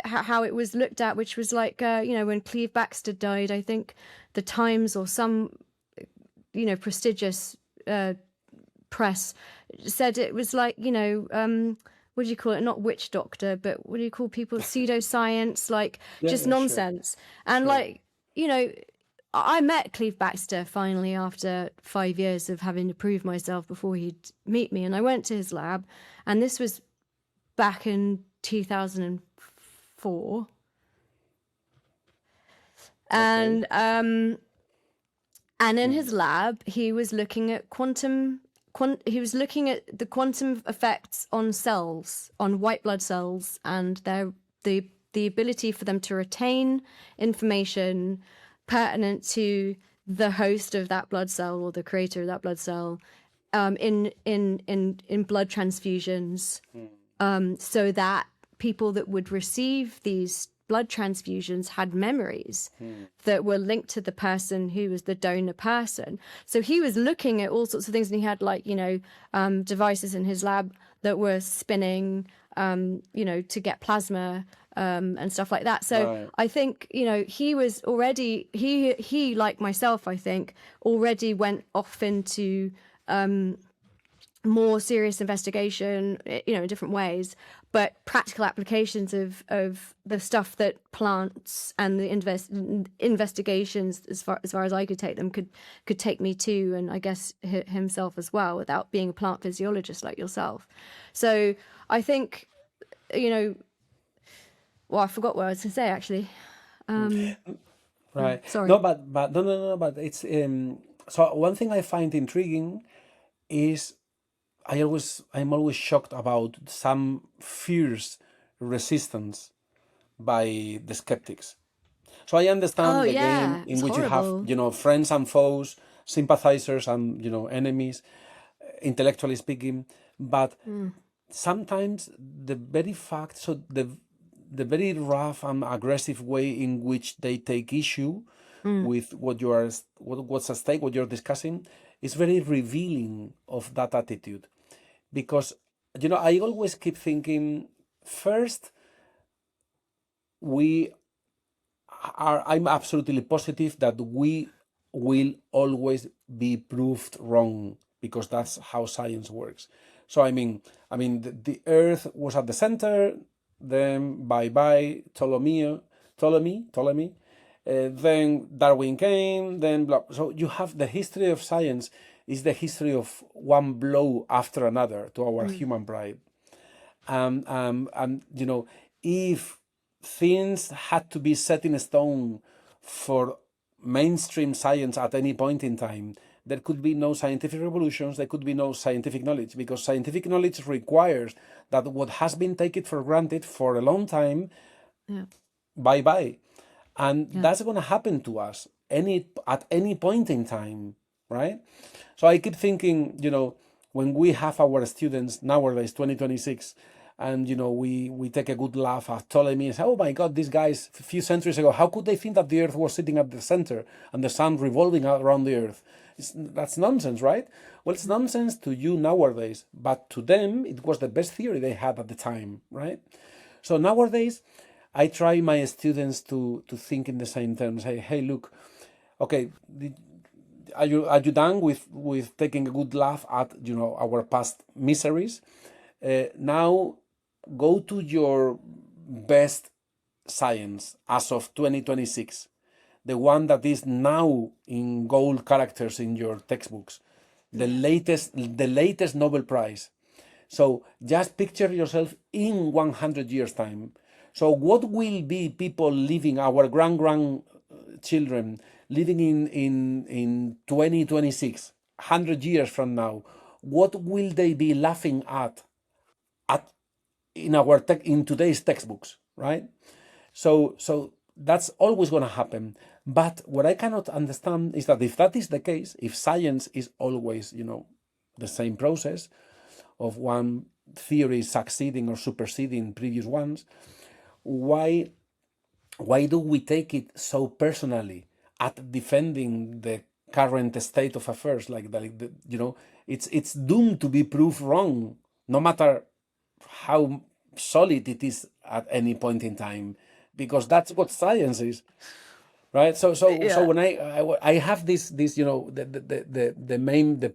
how it was looked at, which was like when Cleve Baxter died, I think the Times or some prestigious press said it was like what do you call it, not witch doctor, but what do you call people, pseudoscience, like just nonsense. And like I met Cleve Baxter finally after 5 years of having to prove myself before he'd meet me, and I went to his lab, and this was back in 2004. And in his lab he was looking at he was looking at the quantum effects on cells, on white blood cells, and the ability for them to retain information pertinent to the host of that blood cell or the creator of that blood cell in blood transfusions, so that people that would receive these blood transfusions had memories that were linked to the person who was the donor person. So he was looking at all sorts of things, and he had like devices in his lab that were spinning to get plasma and stuff like that. So I think he was already he like myself, I think, already went off into more serious investigation, in different ways, but practical applications of the stuff that plants and the investigations, as far as I could take them, could take me to, and I guess himself as well, without being a plant physiologist like yourself. So I think, well, I forgot what I was going to say actually. Right. Sorry. No, but no. But it's so one thing I find intriguing is I'm always shocked about some fierce resistance by the skeptics. So I Oh understand the game yeah, in it's which you have, horrible. friends and foes, sympathizers and, enemies, intellectually speaking. But sometimes the very fact, so the very rough and aggressive way in which they take issue with what's at stake, what you're discussing, is very revealing of that attitude. Because, I always keep thinking, first, we I'm absolutely positive that we will always be proved wrong, because that's how science works. So the Earth was at the center, then bye bye Ptolemy, then Darwin came, then blah. So you have the history of science is the history of one blow after another to our human pride. And if things had to be set in stone for mainstream science at any point in time, there could be no scientific revolutions, there could be no scientific knowledge, because scientific knowledge requires that what has been taken for granted for a long time, Yeah. bye bye. And Yeah. that's going to happen to us at any point in time, right? So I keep thinking, when we have our students nowadays, 2026, and we take a good laugh at Ptolemy and say, oh my God, these guys a few centuries ago, how could they think that the Earth was sitting at the center and the sun revolving around the Earth? That's nonsense, right? Well, it's nonsense to you nowadays, but to them it was the best theory they had at the time, right? So nowadays, I try my students to think in the same terms. Hey, look, okay, are you done with taking a good laugh at our past miseries? Now, go to your best science as of 2026, the one that is now in gold characters in your textbooks, the latest Nobel Prize. So just picture yourself in 100 years' time. So what will be people living, our grandchildren, living in 2026, 100 years from now? What will they be laughing at in today's textbooks, right? So that's always going to happen. But what I cannot understand is that if that is the case, if science is always, the same process of one theory succeeding or superseding previous ones, why do we take it so personally at defending the current state of affairs? It's doomed to be proved wrong, no matter how solid it is at any point in time, because that's what science is, right? So Yeah. when I have this the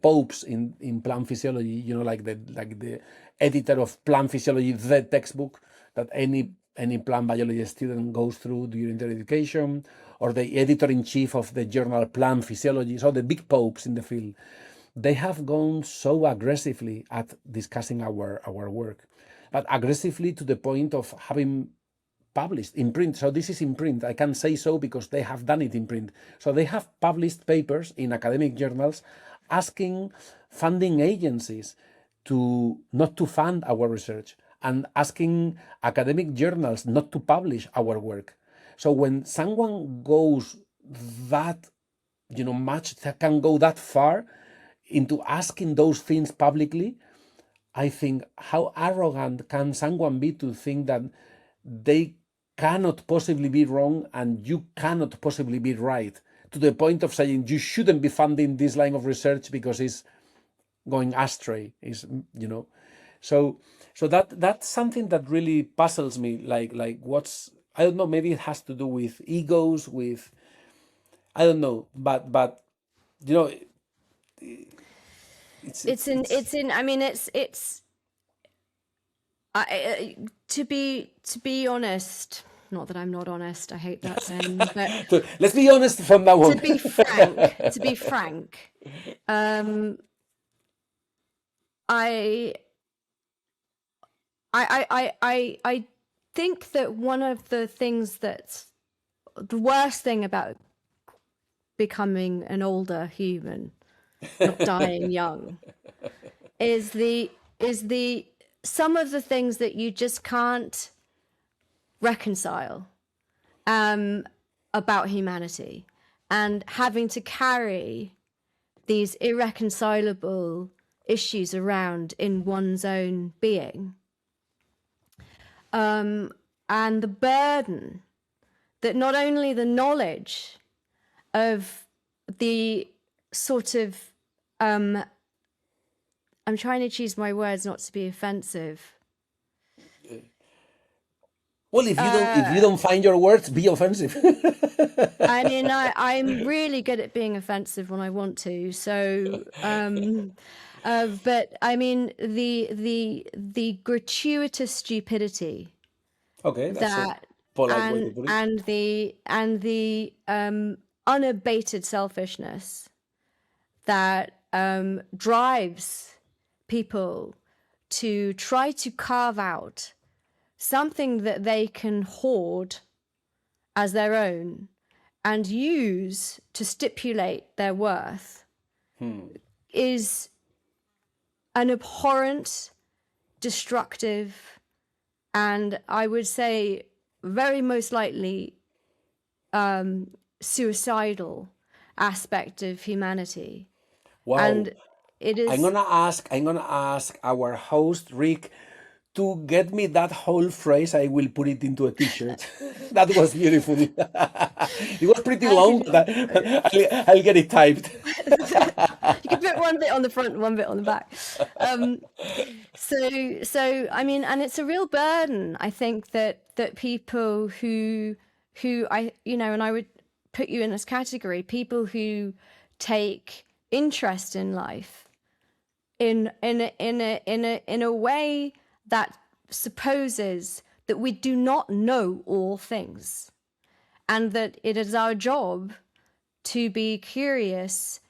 popes in plant physiology, like the editor of Plant Physiology, the textbook that any plant biology student goes through during their education, or the editor-in-chief of the journal Plant Physiology. So the big popes in the field, they have gone so aggressively at discussing our work, but aggressively to the point of having published in print. So this is in print. I can say so because they have done it in print. So they have published papers in academic journals asking funding agencies to not to fund our research, and asking academic journals not to publish our work. So when someone goes that, much that can go that far into asking those things publicly, I think, how arrogant can someone be to think that they cannot possibly be wrong and you cannot possibly be right, to the point of saying you shouldn't be funding this line of research because it's going astray. So that's something that really puzzles me. Like what's, I don't know, maybe it has to do with egos, with, I don't know, but you know it's in. I mean, it's. To be honest, not that I'm not honest. I hate that saying, but So let's be honest from now on. to be frank, I I think that one of the things that's the worst thing about becoming an older human, not dying young, is the some of the things that you just can't reconcile about humanity, and having to carry these irreconcilable issues around in one's own being, and the burden that not only the knowledge of the sort of I'm trying to choose my words not to be offensive. Well, if you don't find your words, be offensive. I mean, I'm really good at being offensive when I want to. So, but I mean, the gratuitous stupidity Okay, that's that a polite way to put it. and the unabated selfishness that drives people to try to carve out something that they can hoard as their own and use to stipulate their worth is an abhorrent, destructive, and I would say very most likely suicidal aspect of humanity. Wow. And it is. I'm gonna ask our host Rick to get me that whole phrase. I will put it into a T-shirt. That was beautiful. It was pretty long, but I'll get it typed. You can put one bit on the front and one bit on the back. So I mean, and it's a real burden. I think that people who and I would put you in this category, people who take interest in life in a way that supposes that we do not know all things, and that it is our job to be curious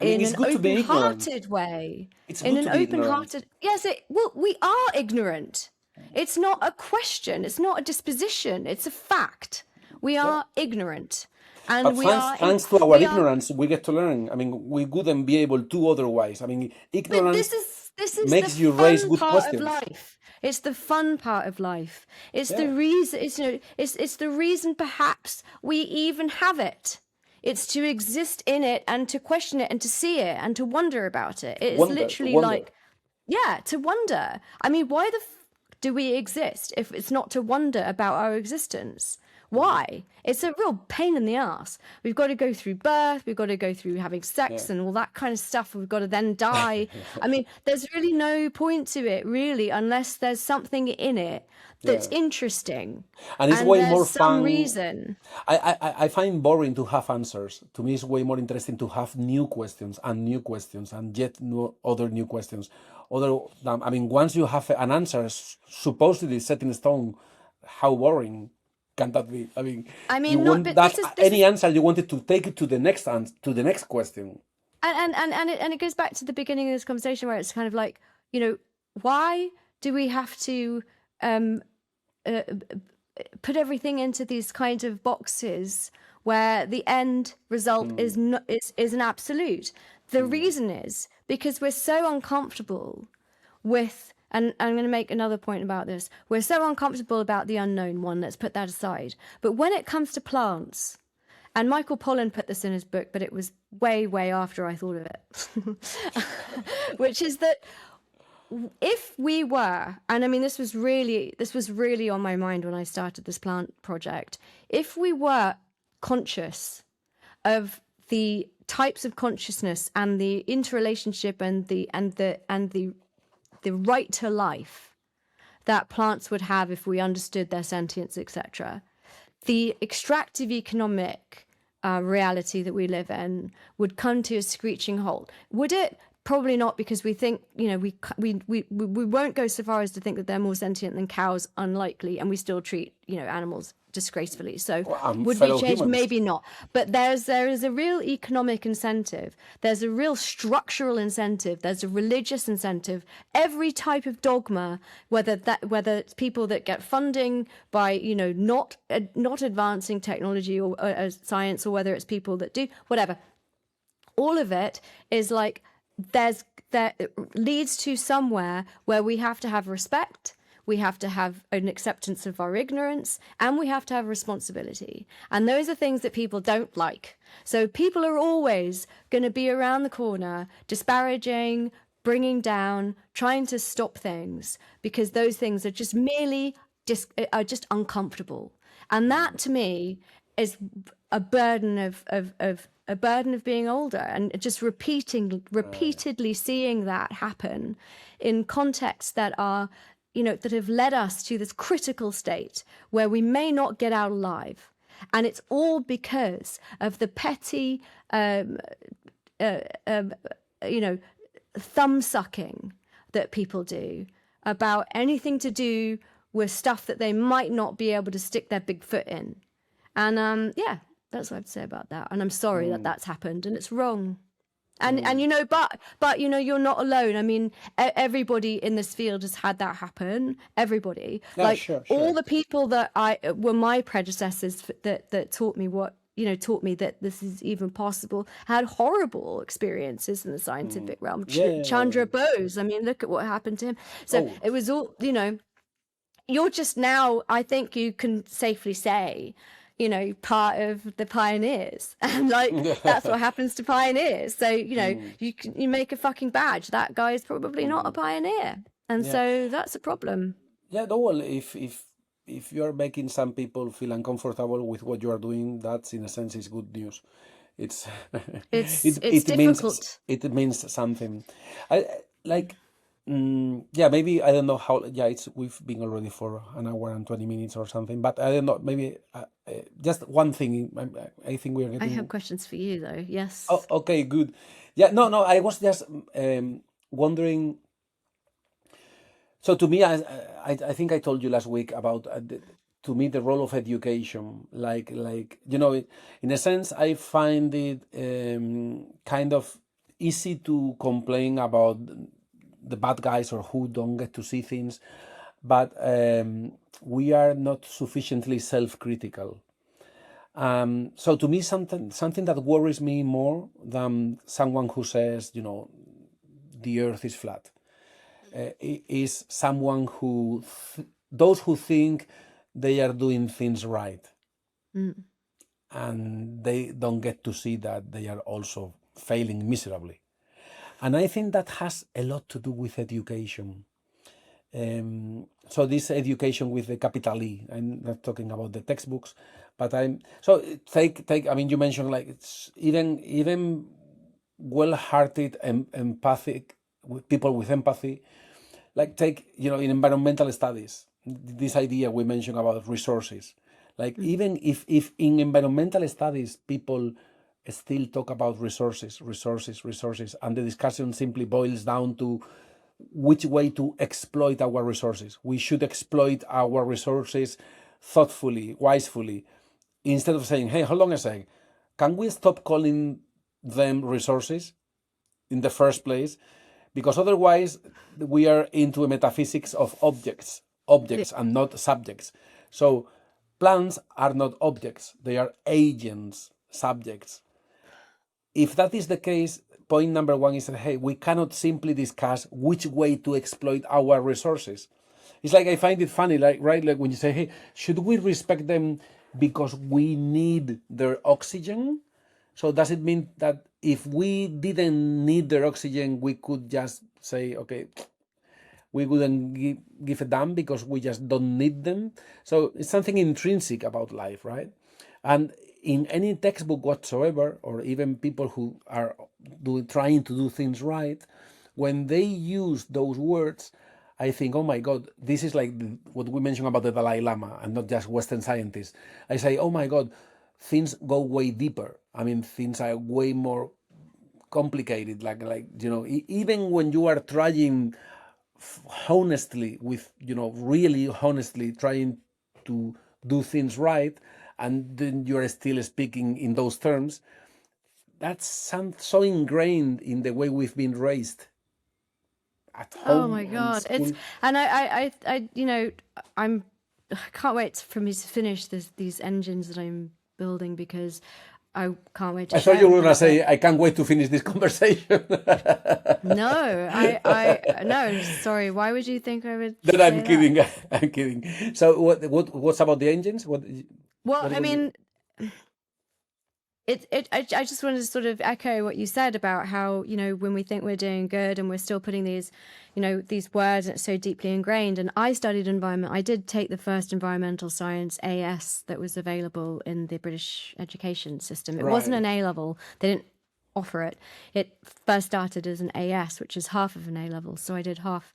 in an open-hearted way. In an open-hearted, yes. Well, we are ignorant. It's not a question. It's not a disposition. It's a fact. We are ignorant. And but thanks to our ignorance, we get to learn. I mean, we wouldn't be able to otherwise. I mean, ignorance makes you raise good questions. It's the fun part of life. It's the reason. It's the reason perhaps we even have it. It's to exist in it and to question it and to see it and to wonder about it. It's literally like, to wonder. I mean, why the do we exist if it's not to wonder about our existence? Why? It's a real pain in the ass. We've got to go through birth. We've got to go through having sex and all that kind of stuff. We've got to then die. I mean, there's really no point to it, really, unless there's something in it that's interesting. And it's way more fun. Some reason. I find boring to have answers. To me, it's way more interesting to have new questions and yet other new questions. I mean, once you have an answer supposedly set in stone, how boring can that be? I mean, any answer you wanted to take it to the next question. And it goes back to the beginning of this conversation where it's kind of like, why do we have to put everything into these kind of boxes where the end result is an absolute? The reason is because we're so uncomfortable with. And I'm going to make another point about this. We're so uncomfortable about the unknown one. Let's put that aside. But when it comes to plants, and Michael Pollan put this in his book, but it was way, way after I thought of it, which is that if we were, and I mean, this was really on my mind when I started this plant project. If we were conscious of the types of consciousness and the interrelationship and the right to life that plants would have if we understood their sentience, etc., the extractive economic reality that we live in would come to a screeching halt. Would it Probably not, because we think, we won't go so far as to think that they're more sentient than cows, unlikely, and we still treat, animals disgracefully. So would we fellow change? humans. Maybe not. But there is a real economic incentive. There's a real structural incentive. There's a religious incentive. Every type of dogma, whether it's people that get funding by, not advancing technology or science, or whether it's people that do, whatever. All of it is like, that leads to somewhere where we have to have respect, we have to have an acceptance of our ignorance, and we have to have responsibility. And those are things that people don't like. So people are always going to be around the corner, disparaging, bringing down, trying to stop things, because those things are just merely just uncomfortable. And that, to me, is a burden of being older, and just repeatedly seeing that happen in contexts that are, that have led us to this critical state where we may not get out alive. And it's all because of the petty, thumb sucking that people do about anything to do with stuff that they might not be able to stick their big foot in. And that's what I have to say about that. And I'm sorry that that's happened, and it's wrong. And but you're not alone. I mean, everybody in this field has had that happen. Everybody, Sure. All the people that were my predecessors that taught me that this is even possible, had horrible experiences in the scientific realm. Chandra Bose, I mean, look at what happened to him. So it was all, you're just now, I think you can safely say, part of the pioneers, and that's what happens to pioneers. So you make a fucking badge. That guy is probably not a pioneer, and so that's a problem. Yeah, no, well, if you are making some people feel uncomfortable with what you are doing, that's in a sense is good news. It's it's difficult. It means something. I like. Maybe I don't know how. Yeah, we've been already for an hour and 20 minutes or something. But I don't know. Maybe just one thing. I think we're getting. I have questions for you though. Yes. Oh, okay, good. Yeah, no. I was just wondering. So to me, I think I told you last week about to me the role of education. Like in a sense, I find it kind of easy to complain about the bad guys or who don't get to see things, but we are not sufficiently self-critical. So to me, something that worries me more than someone who says, the earth is flat, is someone who, those who think they are doing things right, and they don't get to see that they are also failing miserably. And I think that has a lot to do with education. So this education with the capital E, I'm not talking about the textbooks, but take. I mean, you mentioned it's even well-hearted and empathic people with empathy. Like take in environmental studies, this idea we mentioned about resources. Like even if in environmental studies people still talk about resources, and the discussion simply boils down to which way to exploit our resources. We should exploit our resources thoughtfully, wisely, instead of saying, hey, hold on a second, can we stop calling them resources in the first place? Because otherwise we are into a metaphysics of objects and not subjects. So plants are not objects, they are agents, subjects. If that is the case, point number one is that, hey, we cannot simply discuss which way to exploit our resources. It's like I find it funny, like when you say, hey, should we respect them because we need their oxygen? So does it mean that if we didn't need their oxygen, we could just say, okay, we wouldn't give a damn because we just don't need them? So it's something intrinsic about life, right? And in any textbook whatsoever, or even people who are trying to do things right, when they use those words, I think, oh my God, this is like what we mentioned about the Dalai Lama and not just Western scientists. I say, oh my God, things go way deeper. I mean, things are way more complicated. Even when you are trying honestly, with really honestly trying to do things right, and then you are still speaking in those terms. That's so ingrained in the way we've been raised at Oh home my and God. school. And I can't wait for me to finish these engines that I'm building, because I can't wait to I thought share you with were you. gonna say, "I can't wait to finish this conversation." No, no, sorry. Why would you think I would Then I'm say that? kidding. I'm kidding. So what's about the engines? Well, What I was it? mean, I just wanted to sort of echo what you said about how, when we think we're doing good and we're still putting these, these words, and it's so deeply ingrained. And I studied environment. I did take the first environmental science AS that was available in the British education system. It wasn't Right. an A level. They didn't offer it. It first started as an AS, which is half of an A level. So I did half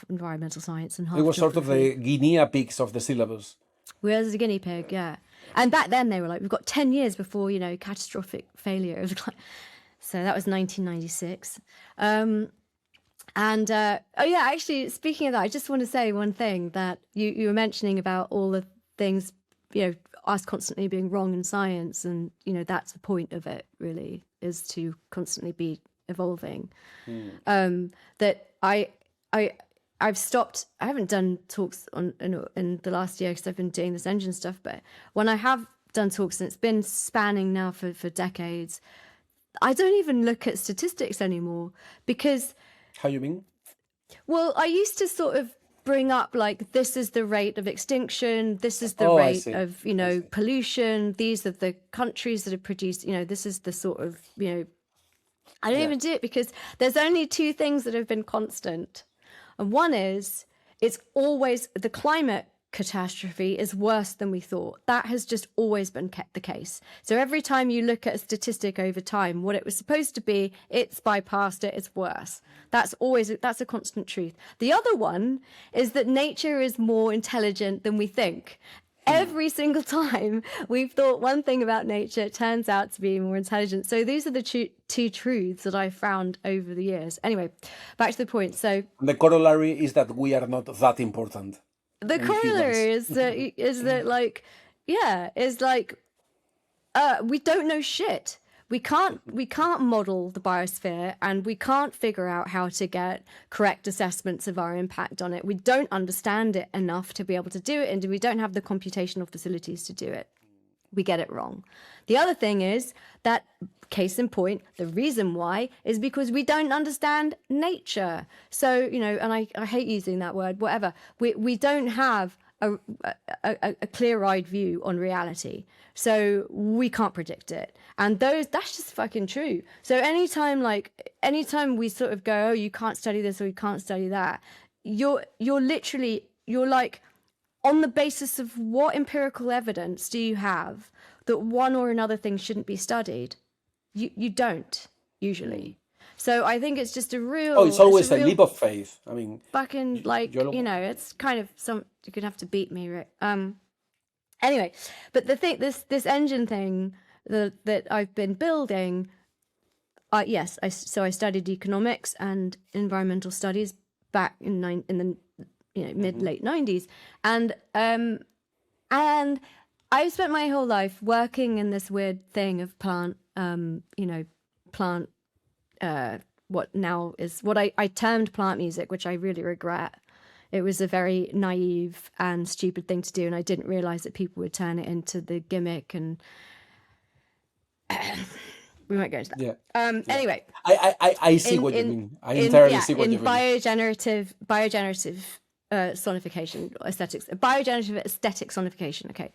environmental science and It half was sort of geography. the guinea pigs of the syllabus. We was a guinea pig, yeah. And back then they were like, we've got 10 years before, catastrophic failure. It was like, so that was 1996. Oh yeah, actually, speaking of that, I just want to say one thing, that you were mentioning about all the things, us constantly being wrong in science. And, that's the point of it, really, is to constantly be evolving. That I've stopped. I haven't done talks in the last year because I've been doing this engine stuff. But when I have done talks, and it's been spanning now for decades, I don't even look at statistics anymore, because, How you mean? well, I used to sort of bring up, like, this is the rate of extinction, this is the Oh, I rate see. of, I see. pollution, these are the countries that have produced, this is the sort of, I don't Yeah. even do it, because there's only two things that have been constant. And one is, it's always, the climate catastrophe is worse than we thought. That has just always been the case. So every time you look at a statistic over time, what it was supposed to be, it's bypassed it, it's worse. That's a constant truth. The other one is that nature is more intelligent than we think. Every single time we've thought one thing about nature, it turns out to be more intelligent. So these are the two truths that I've found over the years. Anyway, back to the point. So The corollary is that we are not that important. the We humans. corollary is that like, yeah, is like, we don't know shit. We can't model the biosphere, and we can't figure out how to get correct assessments of our impact on it. We don't understand it enough to be able to do it, and we don't have the computational facilities to do it. We get it wrong. The other thing is that, case in point, the reason why is because we don't understand nature. So, and I hate using that word, whatever. We don't have a clear-eyed view on reality, so we can't predict it. And that's just fucking true. So anytime we sort of go, oh, you can't study this or you can't study that, you're like, on the basis of what empirical evidence do you have that one or another thing shouldn't be studied? You don't usually. So I think it's just Oh, it's it's a always a real leap of faith. I mean, fucking, like, it's kind of you're gonna have to beat me, right? Anyway, but the thing, this engine thing that I've been building, yes, so I studied economics and environmental studies back in the mid late 90s, and I spent my whole life working in this weird thing of plant what now is what I termed plant music, which I really regret. It was a very naive and stupid thing to do, and I didn't realize that people would turn it into the gimmick, and we won't go into that. yeah. Anyway, I see what you mean. I entirely see what you in mean. biogenerative sonification aesthetics, biogenerative aesthetic sonification. Okay,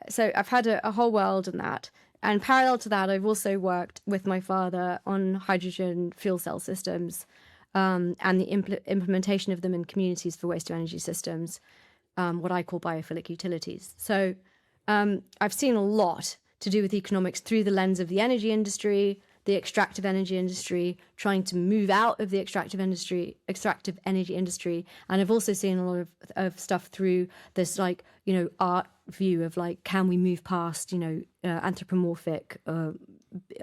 so I've had a whole world in that, and parallel to that, I've also worked with my father on hydrogen fuel cell systems, and the implementation of them in communities for waste to energy systems, what I call biophilic utilities. So I've seen a lot to do with economics through the lens of the energy industry, the extractive energy industry, trying to move out of the extractive energy industry. And I've also seen a lot of stuff through this, like, art view of, like, can we move past, anthropomorphic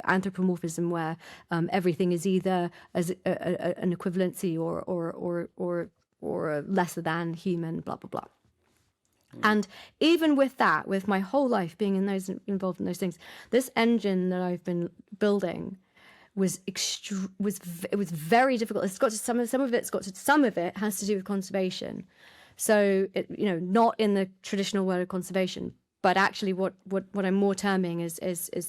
anthropomorphism, where everything is either as an equivalency or a lesser than human, blah blah blah. And even with that, with my whole life being involved in those things, this engine that I've been building was it was very difficult. It's got to some of it has to do with conservation. So not in the traditional word of conservation, but actually what I'm more terming is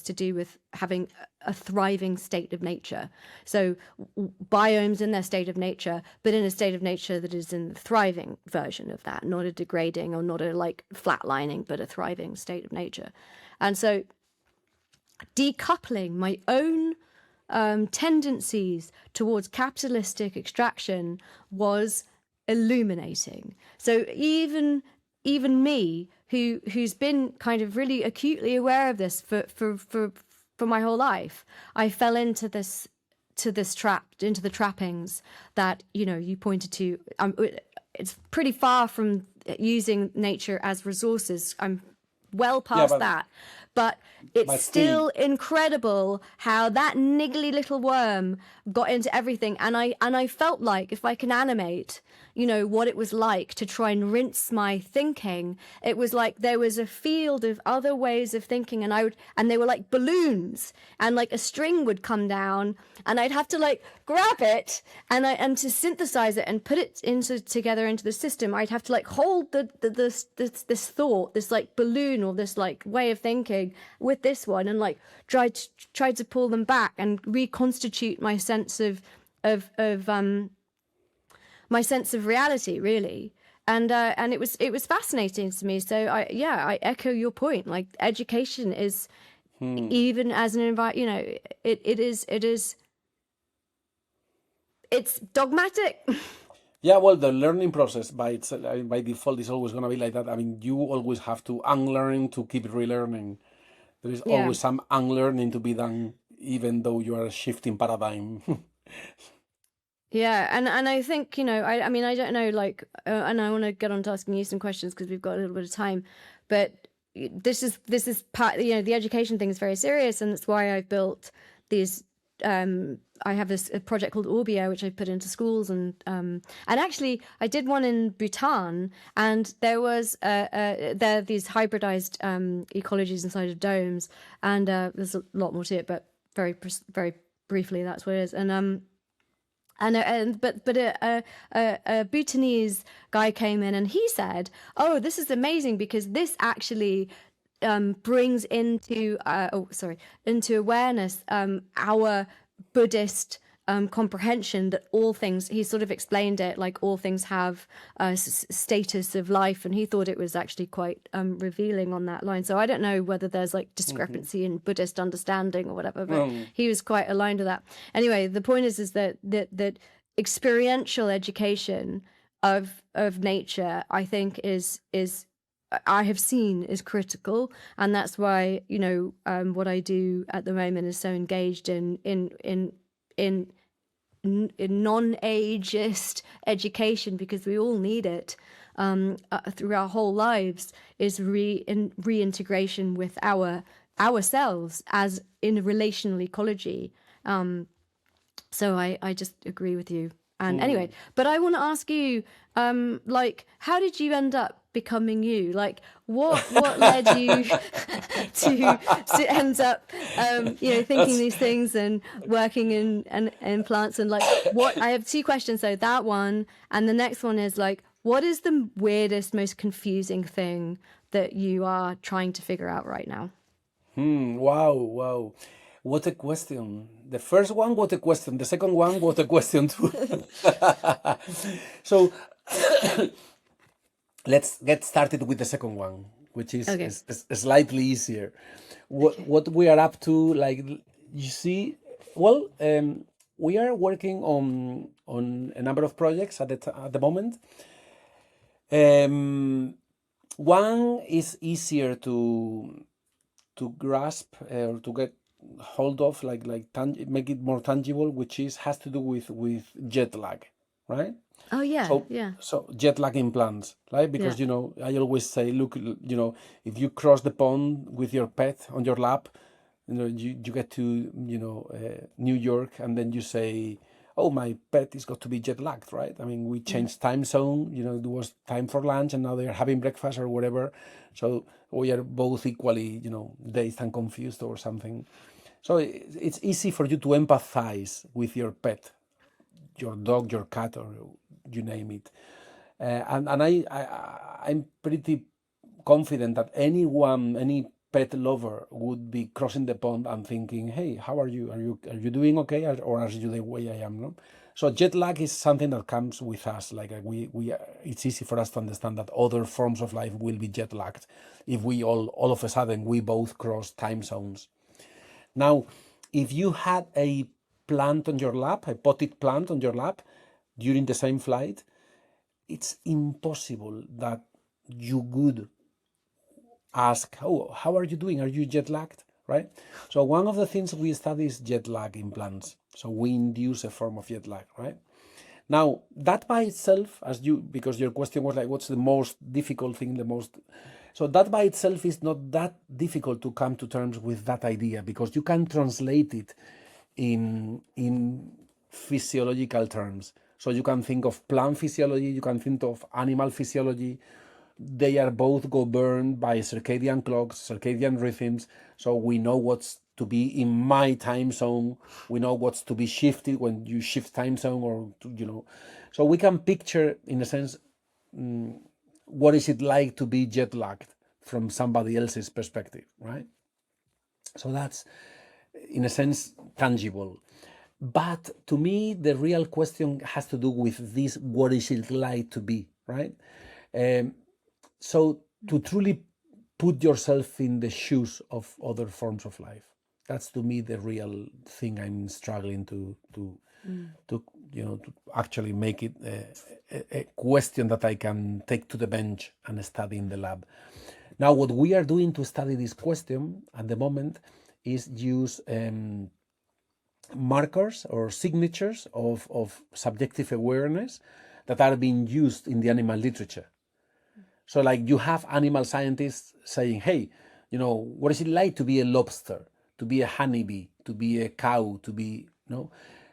to do with having a thriving state of nature. So biomes in their state of nature, but in a state of nature that is in the thriving version of that, not a degrading or not a like flatlining, but a thriving state of nature. And so decoupling my own tendencies towards capitalistic extraction was illuminating. So even me, who's been kind of really acutely aware of this for my whole life, I fell into the trappings that you pointed to. It's pretty far from using nature as resources. I'm well past that. But it's still incredible how that niggly little worm got into everything. And I felt like if I can animate, what it was like to try and rinse my thinking, it was like there was a field of other ways of thinking, and they were like balloons, and like a string would come down, and I'd have to like grab it and to synthesize it and put it together into the system, I'd have to like hold this thought, this like balloon or this like way of thinking with this one, and like try to pull them back and reconstitute my sense of my sense of reality, really. And it was fascinating to me. So I echo your point. Like education is even as an environment, it's dogmatic. Yeah, well, the learning process by default is always going to be like that. I mean, you always have to unlearn to keep relearning. There is always some unlearning to be done, even though you are shifting paradigm. Yeah, and I think I mean I don't know, like and I want to get on to asking you some questions because we've got a little bit of time, but this is part, the education thing is very serious, and that's why I've built these. I have a project called Orbia, which I put into schools, and actually I did one in Bhutan, and there was there are these hybridized ecologies inside of domes, and there's a lot more to it, but very briefly, that's what it is, but a Bhutanese guy came in and he said, "Oh, this is amazing because this actually brings into awareness our Buddhist comprehension that all things." He sort of explained it like all things have a status of life, and he thought it was actually quite revealing on that line. So I don't know whether there's like discrepancy in Buddhist understanding or whatever, but he was quite aligned with that. Anyway, the point is that experiential education of nature, I think, is I have seen is critical, and that's why what I do at the moment is so engaged in non-ageist education, because we all need it through our whole lives, is reintegration with ourselves as in a relational ecology. So I just agree with you. And anyway, but I want to ask you, like, how did you end up becoming you? Like, what led you to end up, thinking these things and working in plants, and like, what? I have two questions. So that one, and the next one is like, what is the weirdest, most confusing thing that you are trying to figure out right now? Wow. What a question. The first one, what a question. The second one, what a question too. So let's get started with the second one, which is, Okay. is slightly easier. What we are up to, like, you see, well, we are working on a number of projects at the moment. One is easier to grasp or to get hold of, make it more tangible, which has to do with jet lag, right? Oh yeah, So, yeah. so jet lag in plants, right? Because Yeah. I always say, look, if you cross the pond with your pet on your lap, you get to New York, and then you say, oh, my pet is got to be jet lagged, right? I mean, we changed time zone, it was time for lunch and now they're having breakfast or whatever. So we are both equally, dazed and confused or something. So it's easy for you to empathize with your pet, your dog, your cat, or you name it. And I'm pretty confident that any pet lover would be crossing the pond and thinking, hey, how are you? Are you doing okay, or are you the way I am? No? So jet lag is something that comes with us. Like it's easy for us to understand that other forms of life will be jet lagged if we all of a sudden we both cross time zones. Now, if you had a plant on your lap, a potted plant on your lap during the same flight, it's impossible that you would ask, oh, how are you doing? Are you jet lagged? Right? So one of the things we study is jet lag in plants. So we induce a form of jet lag, right? Now, that by itself, because your question was like, what's the most difficult thing, so that by itself is not that difficult to come to terms with that idea, because you can translate it in physiological terms. So you can think of plant physiology, you can think of animal physiology. They are both governed by circadian clocks, circadian rhythms. So we know what's to be in my time zone. We know what's to be shifted when you shift time zone, or So we can picture, in a sense, what is it like to be jet lagged from somebody else's perspective, right? So that's, in a sense, tangible. But to me, the real question has to do with this: what is it like to be, right? So to truly put yourself in the shoes of other forms of life, that's to me the real thing I'm struggling to actually make it a question that I can take to the bench and study in the lab. Now, what we are doing to study this question at the moment is use markers or signatures of subjective awareness that are being used in the animal literature. So like you have animal scientists saying, hey, what is it like to be a lobster, to be a honeybee, to be a cow, to be,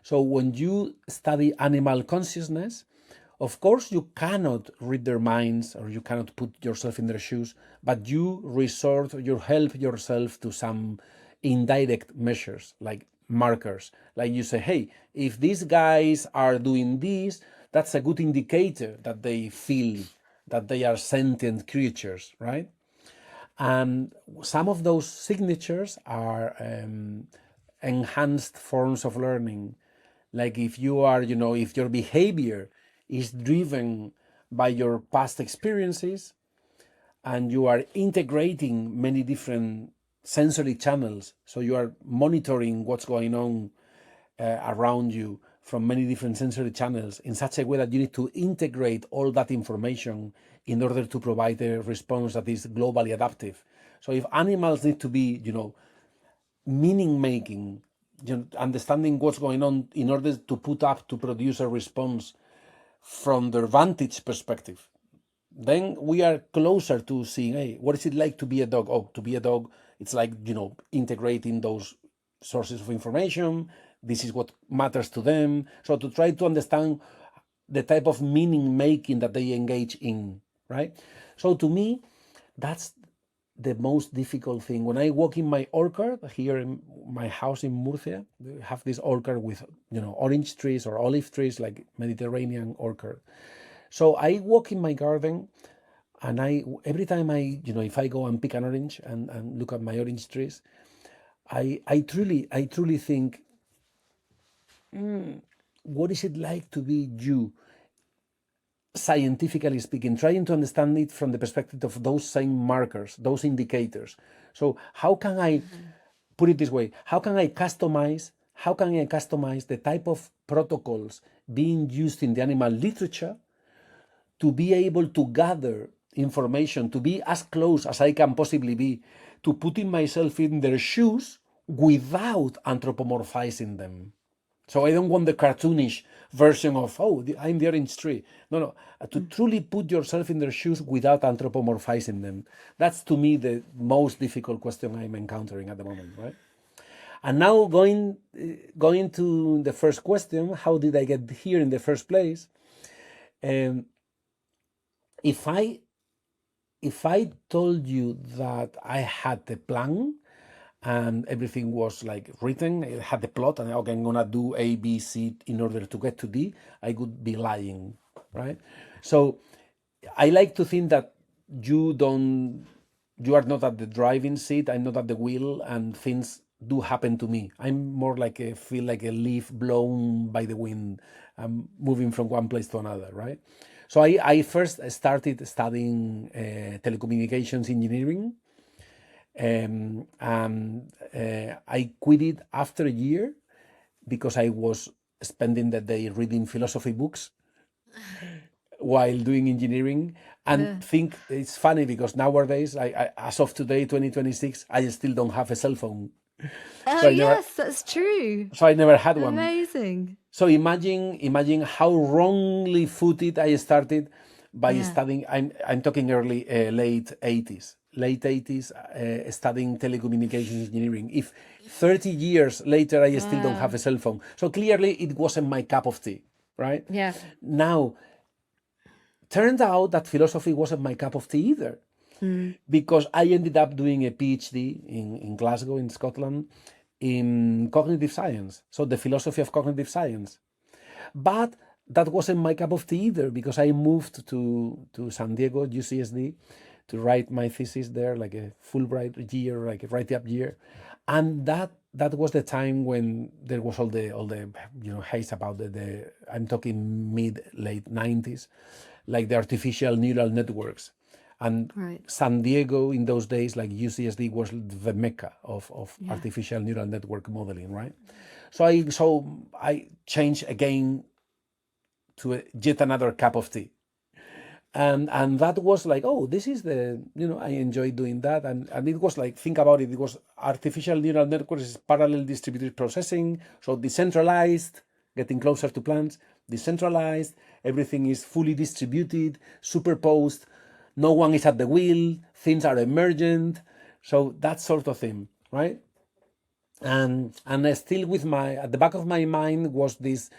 So when you study animal consciousness, of course, you cannot read their minds or you cannot put yourself in their shoes, but you help yourself to some indirect measures, like markers. Like you say, hey, if these guys are doing this, that's a good indicator that they feel, that they are sentient creatures, right? And some of those signatures are enhanced forms of learning. Like if you are, if your behavior is driven by your past experiences and you are integrating many different sensory channels, so you are monitoring what's going on around you from many different sensory channels in such a way that you need to integrate all that information in order to provide a response that is globally adaptive. So if animals need to be, meaning making, understanding what's going on in order to produce a response from their vantage perspective, then we are closer to seeing, hey, what is it like to be a dog? Oh, to be a dog, it's like, integrating those sources of information. This is what matters to them. So to try to understand the type of meaning making that they engage in, right? So to me, that's the most difficult thing. When I walk in my orchard here in my house in Murcia, we have this orchard with, orange trees or olive trees, like Mediterranean orchard. So I walk in my garden and every time if I go and pick an orange and look at my orange trees, I truly think, what is it like to be you, scientifically speaking, trying to understand it from the perspective of those same markers, those indicators. So how can I put it this way? How can I customize the type of protocols being used in the animal literature to be able to gather information, to be as close as I can possibly be to putting myself in their shoes without anthropomorphizing them? So I don't want the cartoonish version of, I'm the orange tree. No. To truly put yourself in their shoes without anthropomorphizing them. That's, to me, the most difficult question I'm encountering at the moment, right? And now going to the first question, how did I get here in the first place? Um, if I told you that I had the plan and everything was like written, it had the plot, and okay, I'm gonna do A, B, C in order to get to D, I would be lying, right? So I like to think that you are not at the driving seat, I'm not at the wheel, and things do happen to me. I'm more like feel like a leaf blown by the wind. I'm moving from one place to another, right? So I first started studying telecommunications engineering, and I quit it after a year because I was spending the day reading philosophy books while doing engineering. And think it's funny because nowadays, as of today, 2026, I still don't have a cell phone. Oh, yes, that's true. So I never had one. Amazing. So imagine how wrongly footed I started by studying. I'm talking late 80s, studying telecommunications engineering. If 30 years later I still don't have a cell phone, so clearly it wasn't my cup of tea, right? Yeah. Now, turned out that philosophy wasn't my cup of tea either, because I ended up doing a PhD in Glasgow, in Scotland, in cognitive science, so the philosophy of cognitive science. But that wasn't my cup of tea either, because I moved to San Diego, UCSD, to write my thesis there, like a Fulbright year, like a write-up year, and that was the time when there was all the haze about the I'm talking late 90s, like the artificial neural networks. And San Diego in those days, like UCSD, was the mecca of artificial neural network modeling, right? So I changed again to yet another cup of tea. And that was like, oh, this is I enjoy doing that. And it was like, think about it, it was artificial neural networks is parallel distributed processing, so decentralized, getting closer to plants, decentralized, everything is fully distributed, superposed, no one is at the wheel, things are emergent, so that sort of thing, right? And still at the back of my mind was this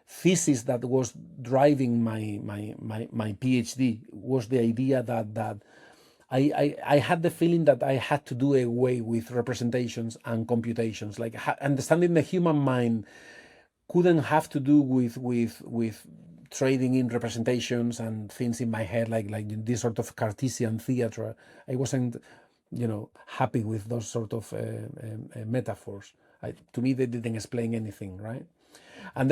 thesis that was driving my PhD, was the idea that I had the feeling that I had to do away with representations and computations, like understanding the human mind couldn't have to do with trading in representations and things in my head, like this sort of Cartesian theater. I wasn't, happy with those sort of metaphors. To me, they didn't explain anything, right? And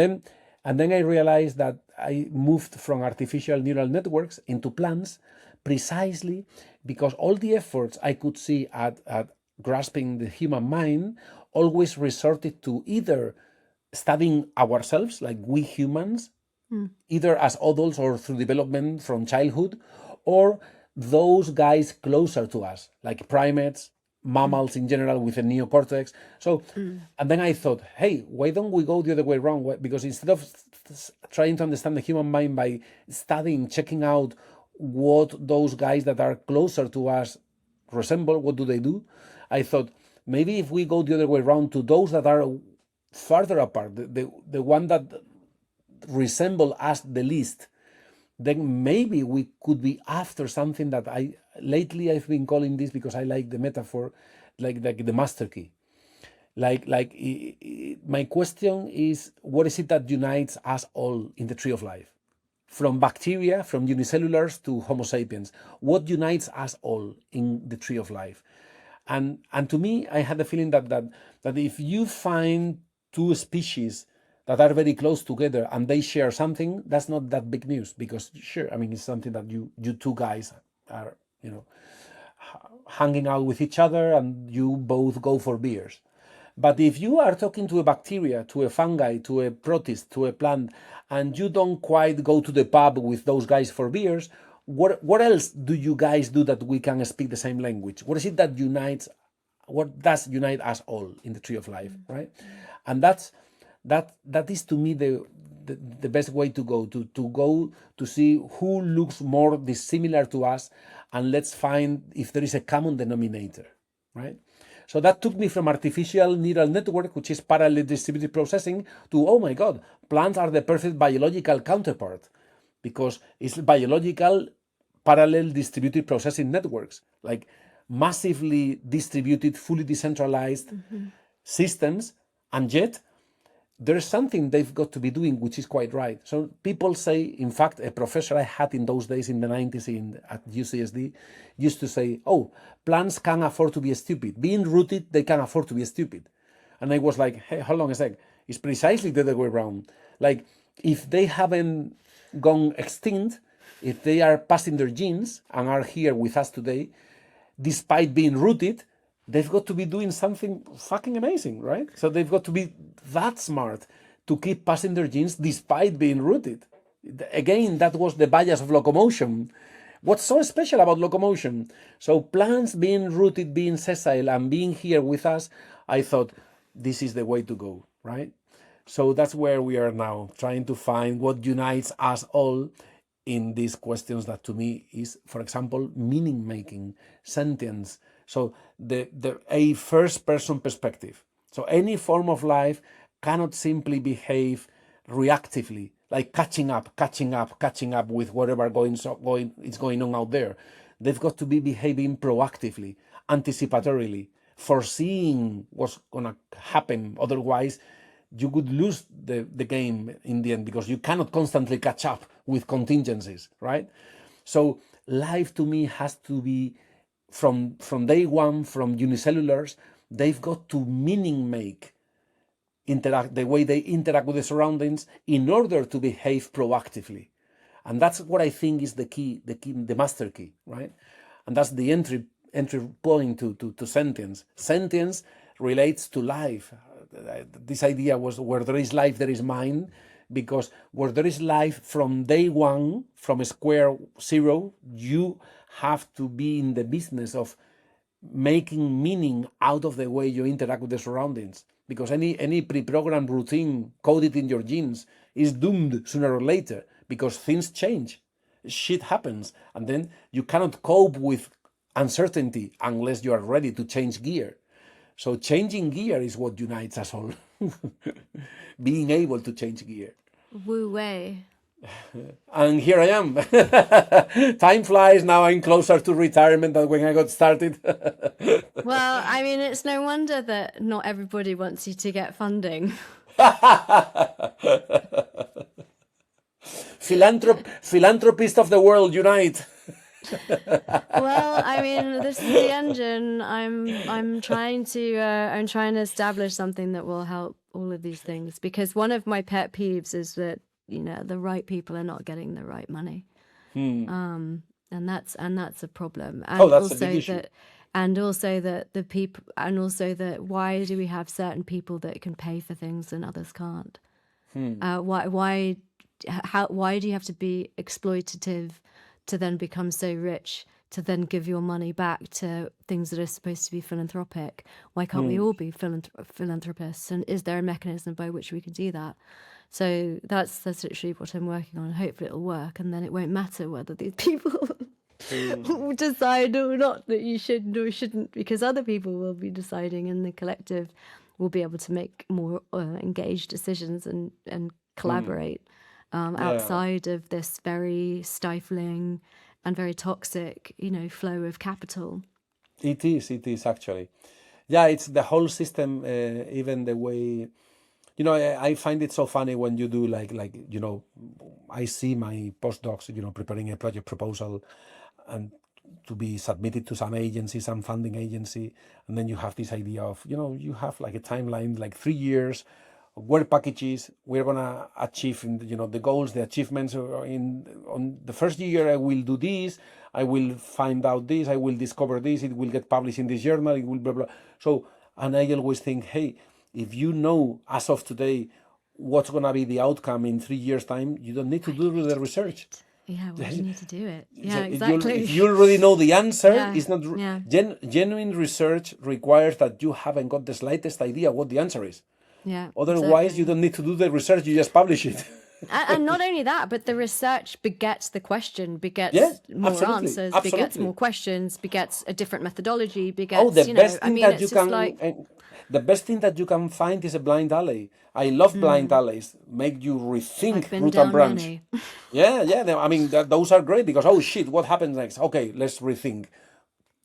then I realized that I moved from artificial neural networks into plants precisely because all the efforts I could see at grasping the human mind always resorted to either studying ourselves, like we humans, either as adults or through development from childhood, or those guys closer to us, like primates, mammals in general with a neocortex. So, and then I thought, hey, why don't we go the other way around? Because instead of trying to understand the human mind by studying, checking out what those guys that are closer to us resemble, what do they do? I thought, maybe if we go the other way around to those that are farther apart, the one that resemble us the least, then maybe we could be after something that lately I've been calling this, because I like the metaphor, like the master key. My question is, what is it that unites us all in the tree of life? From bacteria, from unicellulars to Homo sapiens, what unites us all in the tree of life? And to me, I had the feeling that if you find two species that are very close together and they share something, that's not that big news, because sure, I mean, it's something that you two guys are, hanging out with each other and you both go for beers. But if you are talking to a bacteria, to a fungi, to a protist, to a plant, and you don't quite go to the pub with those guys for beers, what else do you guys do that we can speak the same language? What is it that unites? What does unite us all in the tree of life, right? And that is to me the best way to go to see who looks more dissimilar to us, and let's find if there is a common denominator, right? So that took me from artificial neural network, which is parallel distributed processing, to, oh my God, plants are the perfect biological counterpart, because it's biological parallel distributed processing networks, like massively distributed, fully decentralized systems, and yet there's something they've got to be doing which is quite right. So people say, in fact, a professor I had in those days in the 90s at UCSD used to say, oh, plants can't afford to be stupid. Being rooted, they can afford to be stupid. And I was like, hey, hold on a sec. It's precisely the other way around. Like, if they haven't gone extinct, if they are passing their genes and are here with us today, despite being rooted, they've got to be doing something fucking amazing, right? So they've got to be that smart to keep passing their genes despite being rooted. Again, that was the bias of locomotion. What's so special about locomotion? So plants being rooted, being sessile, and being here with us, I thought, this is the way to go, right? So that's where we are now, trying to find what unites us all in these questions that to me is, for example, meaning making, sentience. So a first person perspective. So any form of life cannot simply behave reactively, like catching up with whatever is going on out there. They've got to be behaving proactively, anticipatorily, foreseeing what's gonna happen. Otherwise, you could lose the game in the end, because you cannot constantly catch up with contingencies, right? So life to me has to be from day one, from unicellulars, they've got to meaning make the way they interact with the surroundings in order to behave proactively. And that's what I think is the key, the master key, right? And that's the entry point to sentience. Sentience relates to life. This idea was, where there is life, there is mind, because where there is life from day one, from square zero, you have to be in the business of making meaning out of the way you interact with the surroundings. Because any pre-programmed routine coded in your genes is doomed sooner or later, because things change, shit happens, and then you cannot cope with uncertainty unless you are ready to change gear. So changing gear is what unites us all. Being able to change gear. Wu Wei. And here I am. Time flies. Now I'm closer to retirement than when I got started. Well, I mean, it's no wonder that not everybody wants you to get funding. Philanthropists of the world, unite. Well, I mean, this is the engine. I'm trying to establish something that will help all of these things, because one of my pet peeves is that, you know, the right people are not getting the right money. And that's a problem. And that's a big issue. Why do we have certain people that can pay for things and others can't? Why do you have to be exploitative to then become so rich, to then give your money back to things that are supposed to be philanthropic? Why can't we all be philanthropists? And is there a mechanism by which we can do that? So that's literally what I'm working on. Hopefully it'll work, and then it won't matter whether these people decide or not that you should or shouldn't, because other people will be deciding, and the collective will be able to make more engaged decisions and collaborate outside of this very stifling and very toxic, flow of capital. It is actually. Yeah, it's the whole system, even the way, I find it so funny when you do I see my postdocs, preparing a project proposal and to be submitted to some agency, some funding agency. And then you have this idea of, you have like a timeline, like 3 years, work packages, we're going to achieve, the goals, the achievements. On the first year, I will do this, I will find out this, I will discover this, it will get published in this journal, it will blah, blah. So, and I always think, hey, if you know as of today what's going to be the outcome in 3 years' time, you don't need to do the research. Yeah, well, you need to do it. Yeah, So exactly. if you already know the answer, it's not Yeah. genuine research requires that you haven't got the slightest idea what the answer is. Yeah. Otherwise, exactly. you don't need to do the research, you just publish it. And not only that, but the research begets the question, Yeah, begets more absolutely, answers, begets absolutely. more questions, begets a different methodology, Oh, begets, I mean, it's just like, the best thing that you can find is a blind alley. I love blind alleys. Make you rethink I've been root and down branch. many. Yeah, yeah. I mean, those are great because oh shit, what happens next? Okay, let's rethink.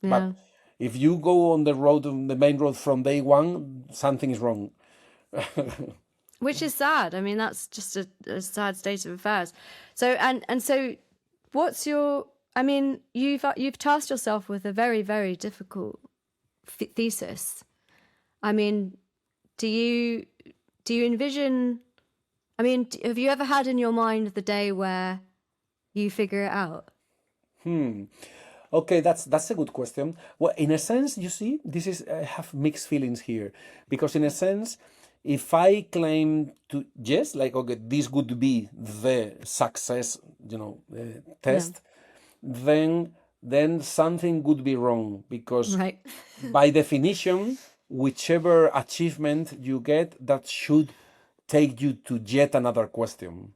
Yeah. But if you go on the road, on the main road from day one, something is wrong. Which is sad. I mean, that's just a sad state of affairs. So, and so what's your, I mean, you've tasked yourself with a very, very difficult thesis. I mean, do you envision, I mean, have you ever had in your mind the day where you figure it out? Okay, that's a good question. Well, in a sense, you see, this is I have mixed feelings here because in a sense, if I claim to yes, like okay, this would be the success, Yeah. test, then something would be wrong because Right. by definition, whichever achievement you get, that should take you to yet another question.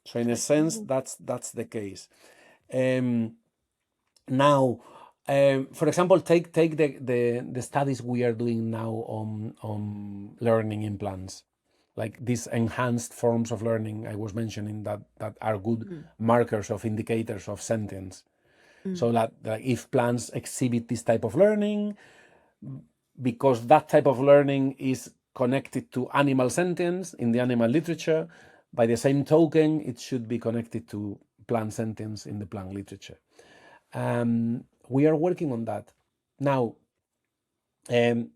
So in a sense, that's the case. Now, for example, take the studies we are doing now on learning in plants, like these enhanced forms of learning I was mentioning that are good markers of indicators of sentience. So that if plants exhibit this type of learning, because that type of learning is connected to animal sentience in the animal literature, by the same token, it should be connected to plant sentience in the plant literature. We are working on that. Now, I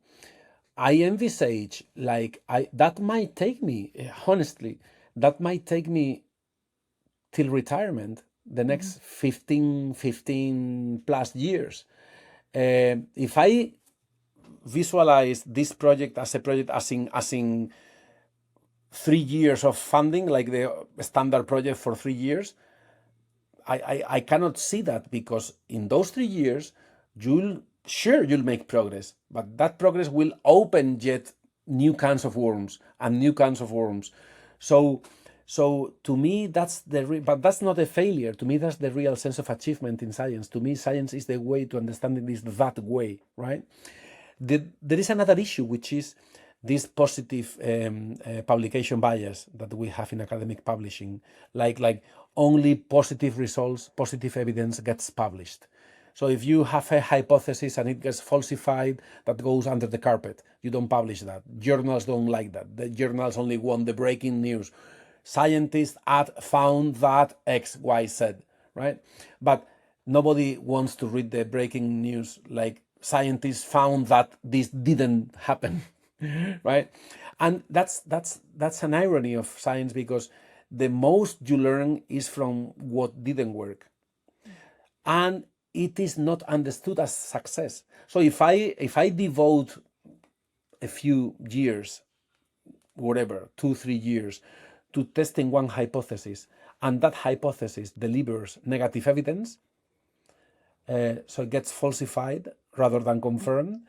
envisage that might take me, honestly, that might take me till retirement, the next 15 plus years. If I visualize this project as a project as in 3 years of funding, like the standard project for 3 years, I cannot see that because in those 3 years, you'll make progress, but that progress will open yet new kinds of worms and new kinds of worms. So to me, but that's not a failure. To me, that's the real sense of achievement in science. To me, science is the way to understanding this that way, right? There is another issue, which is this positive publication bias that we have in academic publishing, like only positive results, positive evidence gets published. So if you have a hypothesis and it gets falsified, that goes under the carpet. You don't publish that. Journals don't like that. The journals only want the breaking news. Scientists found that X, Y, Z, right? But nobody wants to read the breaking news like scientists found that this didn't happen, right? And that's an irony of science because the most you learn is from what didn't work, and it is not understood as success. So if I devote a few years, whatever, 2-3 years, to testing one hypothesis, and that hypothesis delivers negative evidence, so it gets falsified rather than confirmed,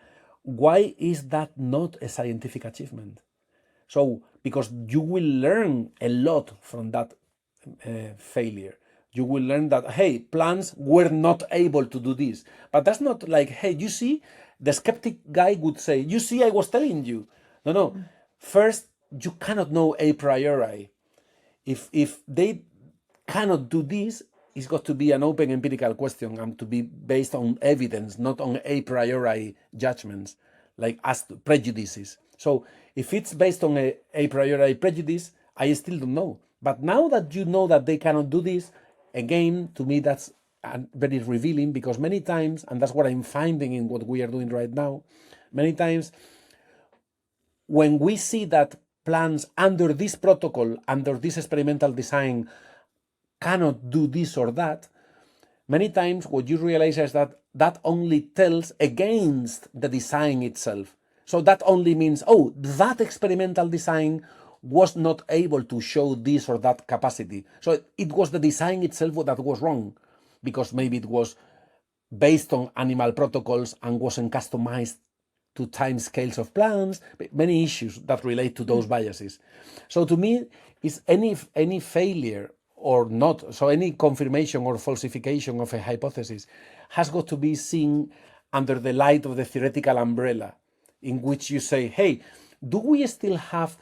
why is that not a scientific achievement? So, because you will learn a lot from that failure. You will learn that, hey, plants were not able to do this. But that's not like, hey, you see, the skeptic guy would say, you see, I was telling you. No. First, you cannot know a priori. If they cannot do this, it's got to be an open empirical question and to be based on evidence, not on a priori judgments, like as prejudices. So if it's based on a priori prejudice, I still don't know. But now that you know that they cannot do this, again, to me, that's very revealing because many times, and that's what I'm finding in what we are doing right now, many times when we see that plants under this protocol, under this experimental design, cannot do this or that, many times what you realize is that only tells against the design itself. So that only means, oh, that experimental design was not able to show this or that capacity. So it was the design itself that was wrong, because maybe it was based on animal protocols and wasn't customized to time scales of plants, many issues that relate to those biases. So to me, is any failure or not, so any confirmation or falsification of a hypothesis has got to be seen under the light of the theoretical umbrella, in which you say, hey, do we still have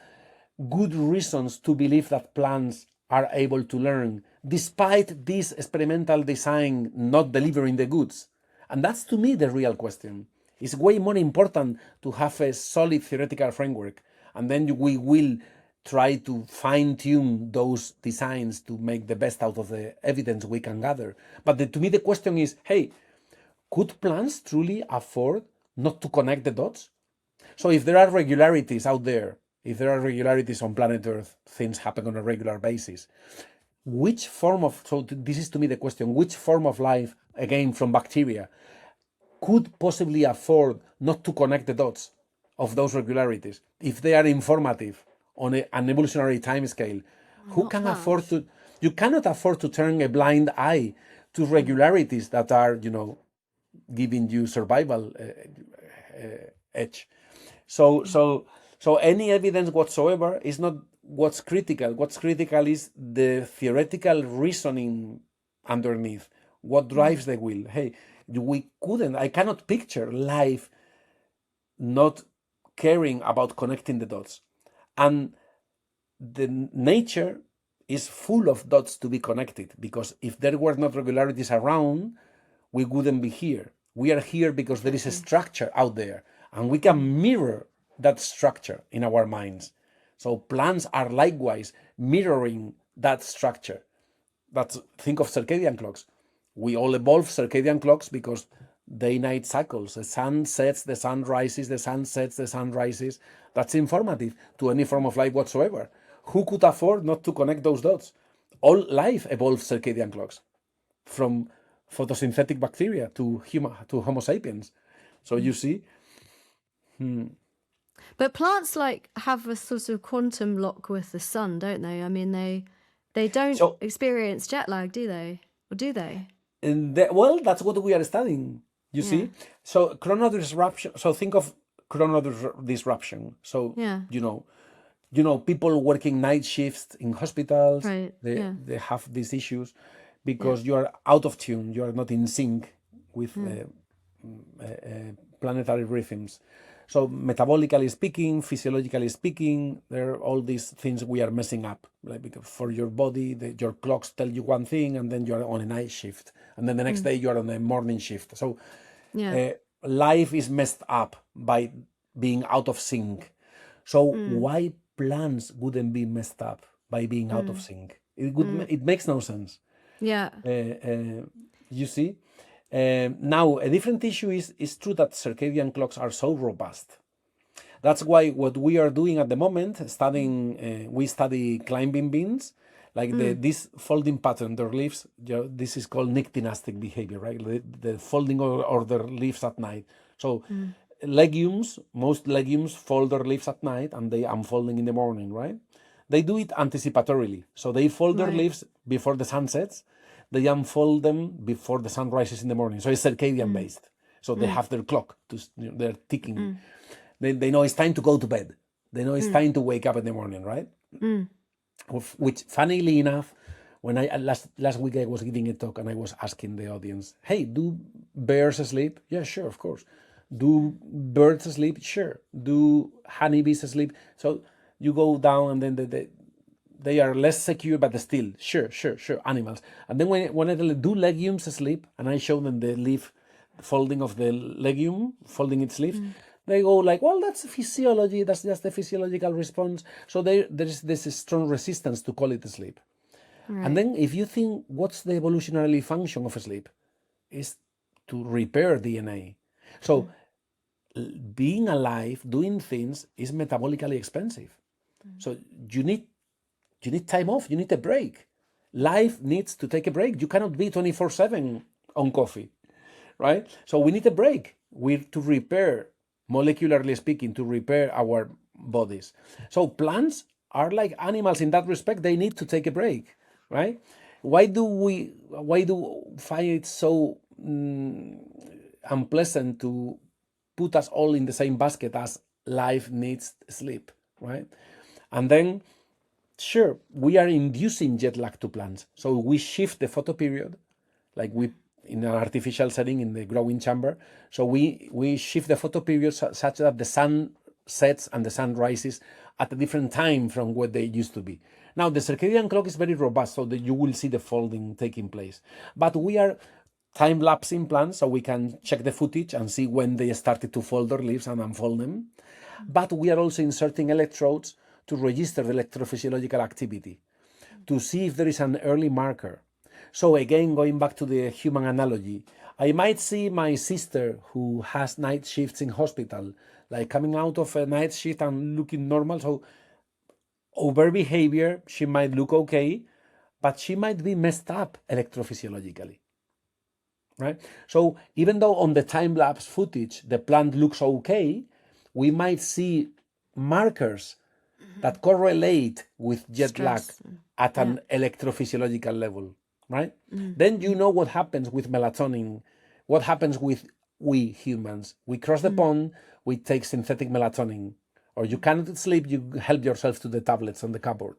good reasons to believe that plants are able to learn despite this experimental design not delivering the goods? And that's, to me, the real question. It's way more important to have a solid theoretical framework, and then we will try to fine-tune those designs to make the best out of the evidence we can gather. But to me, the question is, hey, could plants truly afford not to connect the dots? So if there are regularities out there, if there are regularities on planet Earth, things happen on a regular basis, which form of, so this is to me the question, which form of life, again from bacteria, could possibly afford not to connect the dots of those regularities if they are informative on an evolutionary timescale? Who can afford to? You cannot afford to turn a blind eye to regularities that are, giving you survival edge. So any evidence whatsoever is not what's critical. What's critical is the theoretical reasoning underneath. What drives the will? Hey, I cannot picture life not caring about connecting the dots. And the nature is full of dots to be connected, because if there were not regularities around, we wouldn't be here. We are here because there is a structure out there, and we can mirror that structure in our minds. So plants are likewise mirroring that structure. Think of circadian clocks. We all evolve circadian clocks because day-night cycles. The sun sets, the sun rises, the sun sets, the sun rises. That's informative to any form of life whatsoever. Who could afford not to connect those dots? All life evolves circadian clocks, from photosynthetic bacteria to Homo sapiens. So you see. But plants have a sort of quantum lock with the sun, don't they? I mean, they don't experience jet lag, do they? Or do they? Well, that's what we are studying. You see. So chronal disruption. So think of chronal disruption. So people working night shifts in hospitals. Right. They have these issues because you are out of tune. You are not in sync with planetary rhythms. So metabolically speaking, physiologically speaking, there are all these things we are messing up. Like, because for your body, your clocks tell you one thing, and then you are on a night shift, and then the next day you are on a morning shift. So life is messed up by being out of sync. So why plants wouldn't be messed up by being out of sync? It makes no sense. Yeah. You see? Now, a different issue is true that circadian clocks are so robust. That's why what we are doing at the moment, we study climbing beans, like this folding pattern, their leaves, this is called nyctinastic behavior, right? The folding or their leaves at night. So most legumes fold their leaves at night and they unfolding in the morning, right? They do it anticipatorily. So they fold their leaves before the sun sets. They unfold them before the sun rises in the morning. So it's circadian based. So they have their clock, they're ticking. They know it's time to go to bed. They know it's time to wake up in the morning, right? Which, funnily enough, when last week I was giving a talk and I was asking the audience, hey, do bears sleep? Yeah, sure, of course. Do birds sleep? Sure. Do honeybees sleep? So you go down and then they are less secure, but still, sure, animals. And then when I tell them, do legumes sleep? And I show them the leaf folding of the legume, folding its leaves, they go like, well, that's physiology, that's just the physiological response. So there is this strong resistance to call it sleep. Right. And then if you think, what's the evolutionary function of sleep? Is to repair DNA. So being alive, doing things, is metabolically expensive. So you need time off. You need a break. Life needs to take a break. You cannot be 24/7 on coffee, right? So we need a break. To repair, molecularly speaking, to repair our bodies. So plants are like animals in that respect. They need to take a break, right? Why do we find it so unpleasant to put us all in the same basket as life needs sleep, right? And then, sure, we are inducing jet lag to plants. So we shift the photoperiod, like we in an artificial setting in the growing chamber. So we shift the photoperiod such that the sun sets and the sun rises at a different time from what they used to be. Now, the circadian clock is very robust, so that you will see the folding taking place. But we are time-lapsing plants, so we can check the footage and see when they started to fold their leaves and unfold them. But we are also inserting electrodes to register the electrophysiological activity, to see if there is an early marker. So again, going back to the human analogy, I might see my sister who has night shifts in hospital, like coming out of a night shift and looking normal. So over behavior, she might look okay, but she might be messed up electrophysiologically, right? So even though on the time-lapse footage, the plant looks okay, we might see markers that correlate with jet lag at an electrophysiological level, right? Then you know what happens with melatonin, what happens with we humans. We cross the pond, we take synthetic melatonin, or you cannot sleep, you help yourself to the tablets on the cupboard.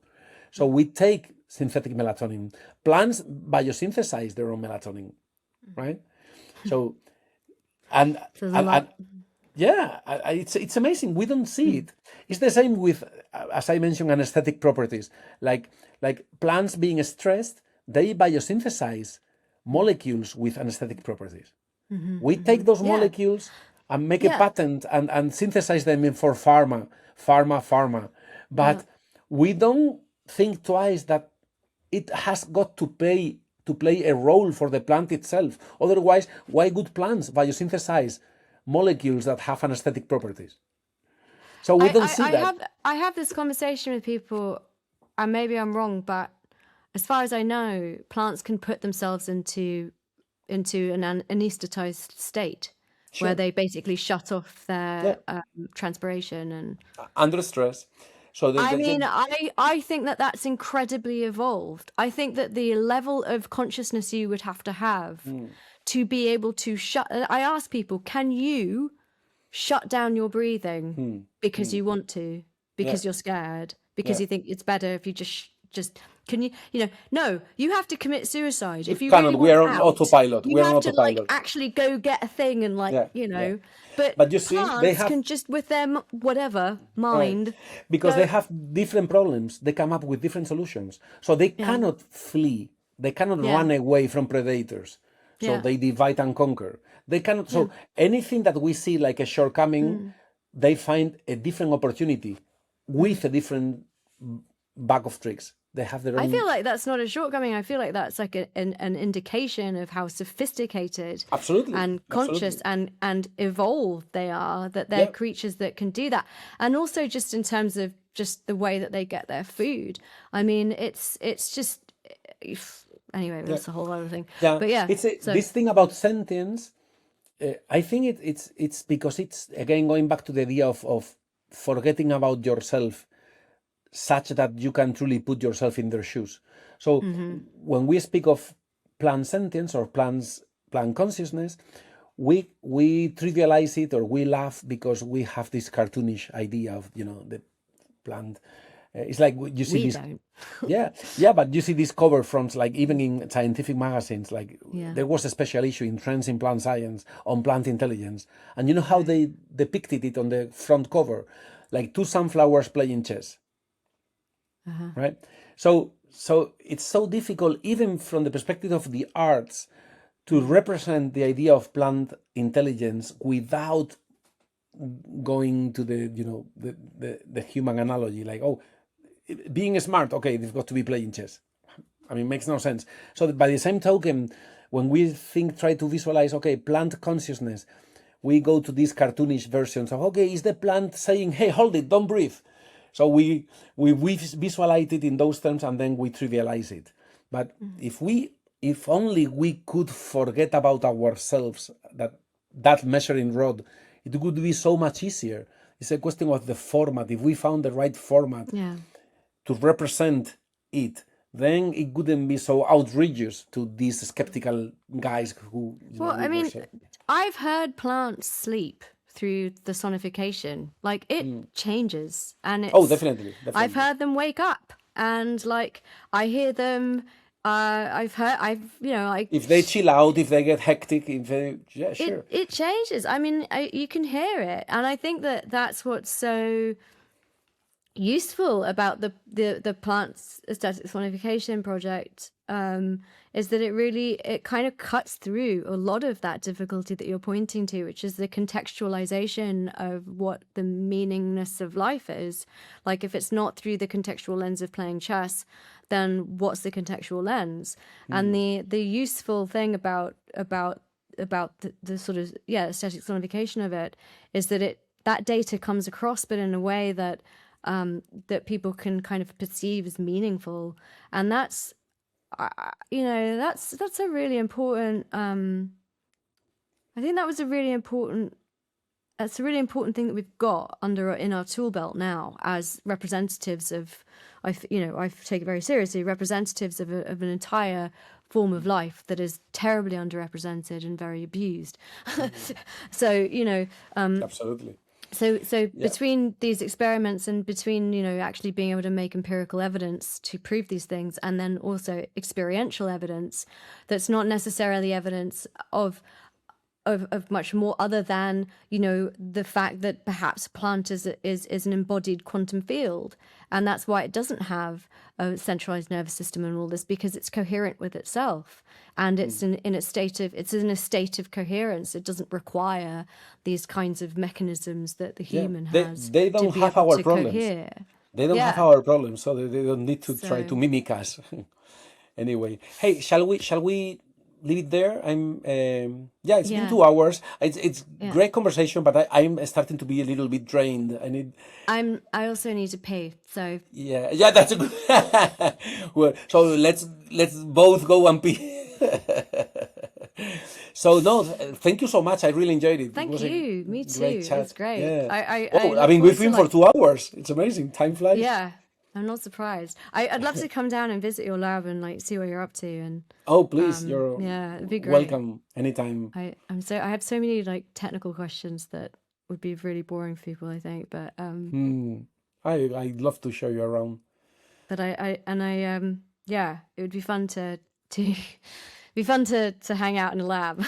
So we take synthetic melatonin. Plants biosynthesize their own melatonin, right? So, and yeah, it's amazing. We don't see it. It's the same with, as I mentioned, anesthetic properties. Like plants being stressed, they biosynthesize molecules with anesthetic properties. We take those molecules and make a patent and synthesize them for pharma. But we don't think twice that it has got to play a role for the plant itself. Otherwise, why would plants biosynthesize molecules that have anesthetic properties? So we don't see that. I have this conversation with people, and maybe I'm wrong, but as far as I know, plants can put themselves into an anesthetized state where they basically shut off their transpiration and under stress. So I think that that's incredibly evolved. I think that the level of consciousness you would have to be able to I ask people, can you shut down your breathing because you want to, because you're scared, because you think it's better if you just can you no, you have to commit suicide if you really we are on out, autopilot. You have to like actually go get a thing and but you see, plants can just with their whatever mind, right. Because they have different problems, they come up with different solutions. So they cannot flee, they cannot run away from predators. So they divide and conquer. They cannot. So anything that we see like a shortcoming, they find a different opportunity with a different bag of tricks. They have their own. I feel like that's not a shortcoming. I feel like that's like an indication of how sophisticated and conscious and evolved they are, that they're creatures that can do that. And also just in terms of just the way that they get their food. I mean, it's just anyway, that's a whole other thing. Yeah. But yeah, this thing about sentience, I think it's because it's again going back to the idea of forgetting about yourself, such that you can truly put yourself in their shoes. So when we speak of plant sentience or plant consciousness, we trivialize it or we laugh because we have this cartoonish idea of the plant. It's like you see this. But you see these cover fronts, like even in scientific magazines, like there was a special issue in Trends in Plant Science on plant intelligence, and you know how they depicted it on the front cover, like two sunflowers playing chess. Right? So it's so difficult, even from the perspective of the arts, to represent the idea of plant intelligence without going to the human analogy, like, oh, being smart, okay, they've got to be playing chess. I mean, it makes no sense. So by the same token, when we try to visualize, okay, plant consciousness, we go to these cartoonish versions of, okay, is the plant saying, hey, hold it, don't breathe? So we visualize it in those terms and then we trivialize it. But if only we could forget about ourselves, that measuring rod, it would be so much easier. It's a question of the format. If we found the right format to represent it, then it wouldn't be so outrageous to these skeptical guys who. Well, I mean, I've heard plants sleep through the sonification. Like it changes, and Oh, it's. definitely, I've definitely. heard them wake up, and like I hear them. I've like If they chill out, if they get hectic, if they, yeah, it sure. it changes. I mean, you can hear it, and I think that that's what's so useful about the plants aesthetic sonification project, is that it kind of cuts through a lot of that difficulty that you're pointing to, which is the contextualization of what the meaningness of life is. Like if it's not through the contextual lens of playing chess, then what's the contextual lens? And the useful thing about the sort of aesthetic sonification of it is that that data comes across, but in a way that that people can kind of perceive as meaningful, and that's that's a really important. I think that was a really important. That's a really important thing that we've got in our tool belt now as representatives of. I take it very seriously. Representatives of an entire form of life that is terribly underrepresented and very abused. So Absolutely. So Yeah. between these experiments and between, actually being able to make empirical evidence to prove these things, and then also experiential evidence that's not necessarily evidence of much more other than, the fact that perhaps a plant is an embodied quantum field. And that's why it doesn't have a centralized nervous system and all this, because it's coherent with itself. And it's in a state of coherence. It doesn't require these kinds of mechanisms that the Yeah. human They has they to don't be have able our to problems. cohere. They don't have Yeah. our problems, so they don't need to try to So mimic us. Anyway, hey, shall we leave it there? Yeah, it's been yeah, 2 hours. It's yeah. great conversation, but I'm starting to be a little bit drained. I need, I also need to pee. So yeah, that's a good. Well, so let's both go and pee. So no, thank you so much. I really enjoyed it. It thank was a you. Me great too. It was chat. great. Yeah. I Oh, I look mean, forward we've to been for like. 2 hours. It's amazing. Time flies. Yeah, I'm not surprised. I'd love to come down and visit your lab and like see what you're up to, and Oh, please, you're yeah, it'd be great. welcome anytime. I have so many like technical questions that would be really boring for people, I think, but Hmm. I'd love to show you around. yeah, it would be fun to be fun to hang out in a lab.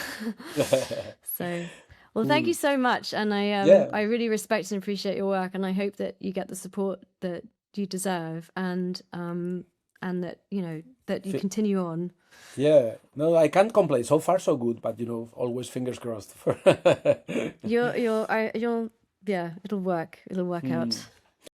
So, well, thank you Cool. so much, and Yeah. I really respect and appreciate your work, and I hope that you get the support that you deserve, and that that you Fi- continue on. Yeah. No, I can't complain. So far, so good. But always fingers crossed. You'll yeah, it'll work. It'll work out.